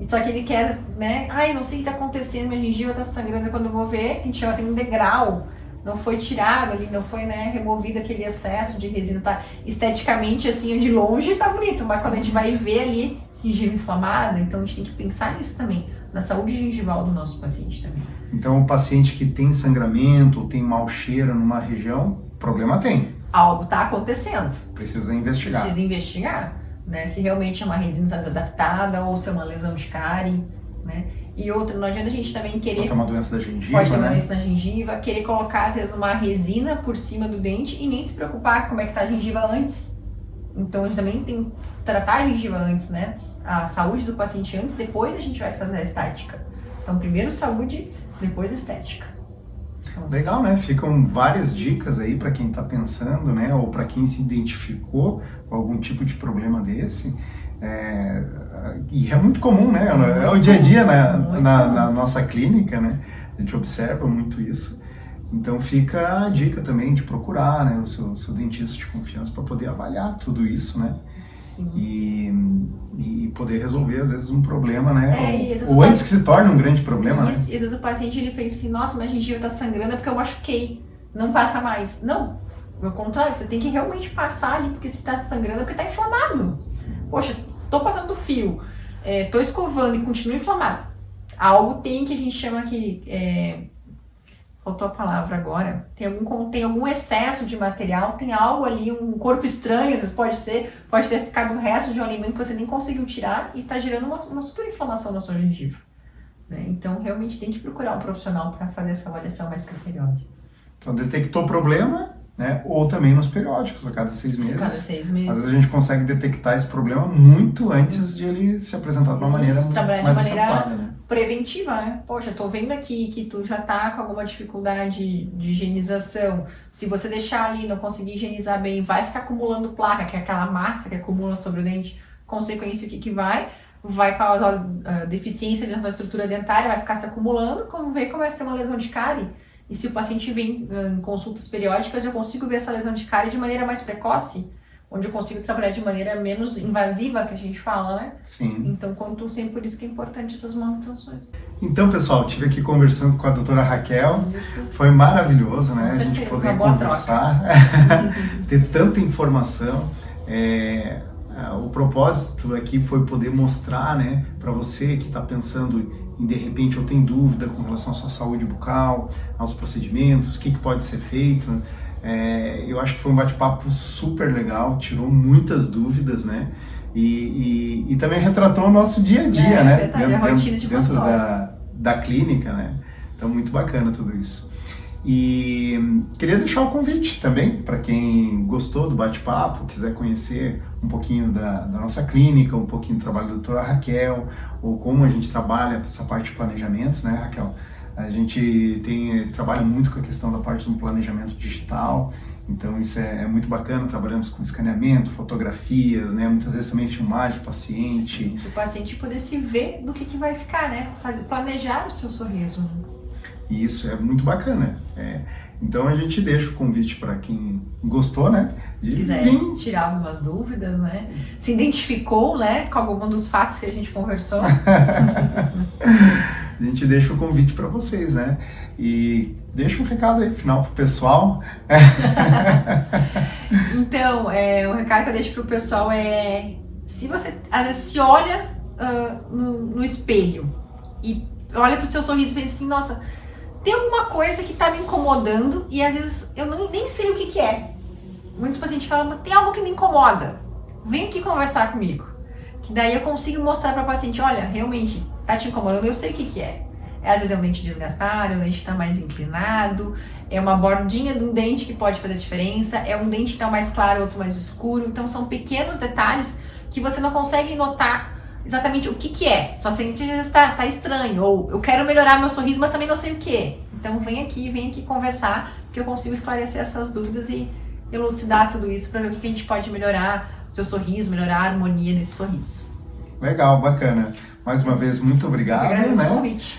Só que ele quer, né? Ai, não sei o que tá acontecendo, minha gengiva tá sangrando. Quando eu vou ver, a gente chama, tem um degrau. Não foi tirado ali, não foi, né, removido aquele excesso de resina, tá esteticamente assim, de longe tá bonito, mas quando a gente vai ver ali, gengiva inflamada, então a gente tem que pensar nisso também, na saúde gengival do nosso paciente também. Então o paciente que tem sangramento, ou tem mau cheiro numa região, problema tem. Algo tá acontecendo. Precisa investigar. Né, se realmente é uma resina desadaptada ou se é uma lesão de cárie, né. E outro, não adianta a gente também querer... Pode ter uma doença da gengiva, Pode ter uma doença da gengiva, querer colocar, às vezes, uma resina por cima do dente e nem se preocupar como é que tá a gengiva antes. Então, a gente também tem que tratar a gengiva antes, né? A saúde do paciente antes, depois a gente vai fazer a estética. Então, primeiro saúde, depois estética. Legal, né? Ficam várias dicas aí para quem tá pensando, né? Ou para quem se identificou com algum tipo de problema desse. E é muito comum, né? É o dia a dia na nossa clínica, né? A gente observa muito isso. Então fica a dica também de procurar, né, o seu dentista de confiança para poder avaliar tudo isso, né? Sim. E poder resolver, às vezes, um problema, né? Ou antes que se torne um grande problema, isso, né? E às vezes o paciente ele pensa assim, nossa, minha gengiva tá sangrando é porque eu machuquei, não passa mais. Não, ao contrário, você tem que realmente passar ali, porque se tá sangrando é porque tá inflamado. Poxa, tô passando do fio, tô escovando e continua inflamado. Algo tem que a gente chama que... faltou a palavra agora. Tem algum excesso de material, tem algo ali, um corpo estranho, às vezes pode ter ficado um resto de um alimento que você nem conseguiu tirar e tá gerando uma super inflamação na sua gengiva. Né? Então, realmente tem que procurar um profissional para fazer essa avaliação mais criteriosa. Então, detectou o problema, né? Ou também nos periódicos, a cada 6 meses. Cada 6 meses. Às vezes a gente consegue detectar esse problema muito antes de ele se apresentar de uma maneira mais acentuada, né? Preventiva, né? Poxa, tô vendo aqui que tu já tá com alguma dificuldade de higienização. Se você deixar ali, não conseguir higienizar bem, vai ficar acumulando placa, que é aquela massa que acumula sobre o dente. Consequência, o que vai causar deficiência na estrutura dentária, vai ficar se acumulando, começa a ter uma lesão de cárie. E se o paciente vem em consultas periódicas, eu consigo ver essa lesão de cárie de maneira mais precoce, onde eu consigo trabalhar de maneira menos invasiva, que a gente fala, né? Sim. Então, sempre por isso que é importante essas manutenções. Então, pessoal, estive aqui conversando com a doutora Raquel. Isso. Foi maravilhoso, né? Com certeza, a gente poder uma boa conversar, ter tanta informação. O propósito aqui foi poder mostrar, né, para você que está pensando em, de repente, ou tem dúvida com relação à sua saúde bucal, aos procedimentos, o que pode ser feito. Eu acho que foi um bate-papo super legal, tirou muitas dúvidas, né? E também retratou o nosso dia a dia, né? Verdade, a rotina de dentro consultório. da clínica, né? Então, muito bacana tudo isso. E queria deixar um convite também para quem gostou do bate-papo, quiser conhecer um pouquinho da nossa clínica, um pouquinho do trabalho da doutora Raquel, ou como a gente trabalha essa parte de planejamentos, né, Raquel? A gente trabalha muito com a questão da parte do planejamento digital, então isso é muito bacana. Trabalhamos com escaneamento, fotografias, né, muitas vezes também filmagem do paciente. Sim, o paciente poder se ver do que vai ficar, né? Planejar o seu sorriso. E isso é muito bacana. Então a gente deixa o convite para quem gostou, né? De quiser vir. tirar algumas dúvidas, né? Se identificou, né, com algum dos fatos que a gente conversou. A gente deixa o convite para vocês, né? E deixa um recado aí final pro pessoal. Então, o recado que eu deixo pro pessoal é: se você às vezes se olha no espelho e olha pro seu sorriso e pensa assim, nossa, tem alguma coisa que tá me incomodando e às vezes eu nem sei o que é. Muitos pacientes falam, mas tem algo que me incomoda, vem aqui conversar comigo. Que daí eu consigo mostrar para o paciente, olha, realmente tá te incomodando, eu sei o que é. Às vezes é um dente desgastado, é um dente que tá mais inclinado, é uma bordinha de um dente que pode fazer diferença, é um dente que tá mais claro, outro mais escuro. Então são pequenos detalhes que você não consegue notar exatamente o que é. Só sente que às vezes tá estranho, ou eu quero melhorar meu sorriso, mas também não sei o que é. Então vem aqui conversar, que eu consigo esclarecer essas dúvidas e elucidar tudo isso para ver o que a gente pode melhorar o seu sorriso, melhorar a harmonia nesse sorriso. Legal, bacana. Mais uma vez, muito obrigado. Eu agradeço né? o convite.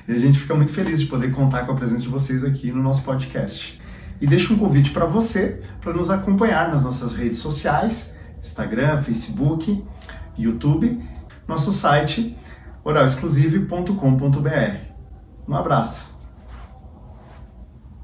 E a gente fica muito feliz de poder contar com a presença de vocês aqui no nosso podcast. E deixo um convite para você, para nos acompanhar nas nossas redes sociais, Instagram, Facebook, YouTube, nosso site oralexclusive.com.br. Um abraço.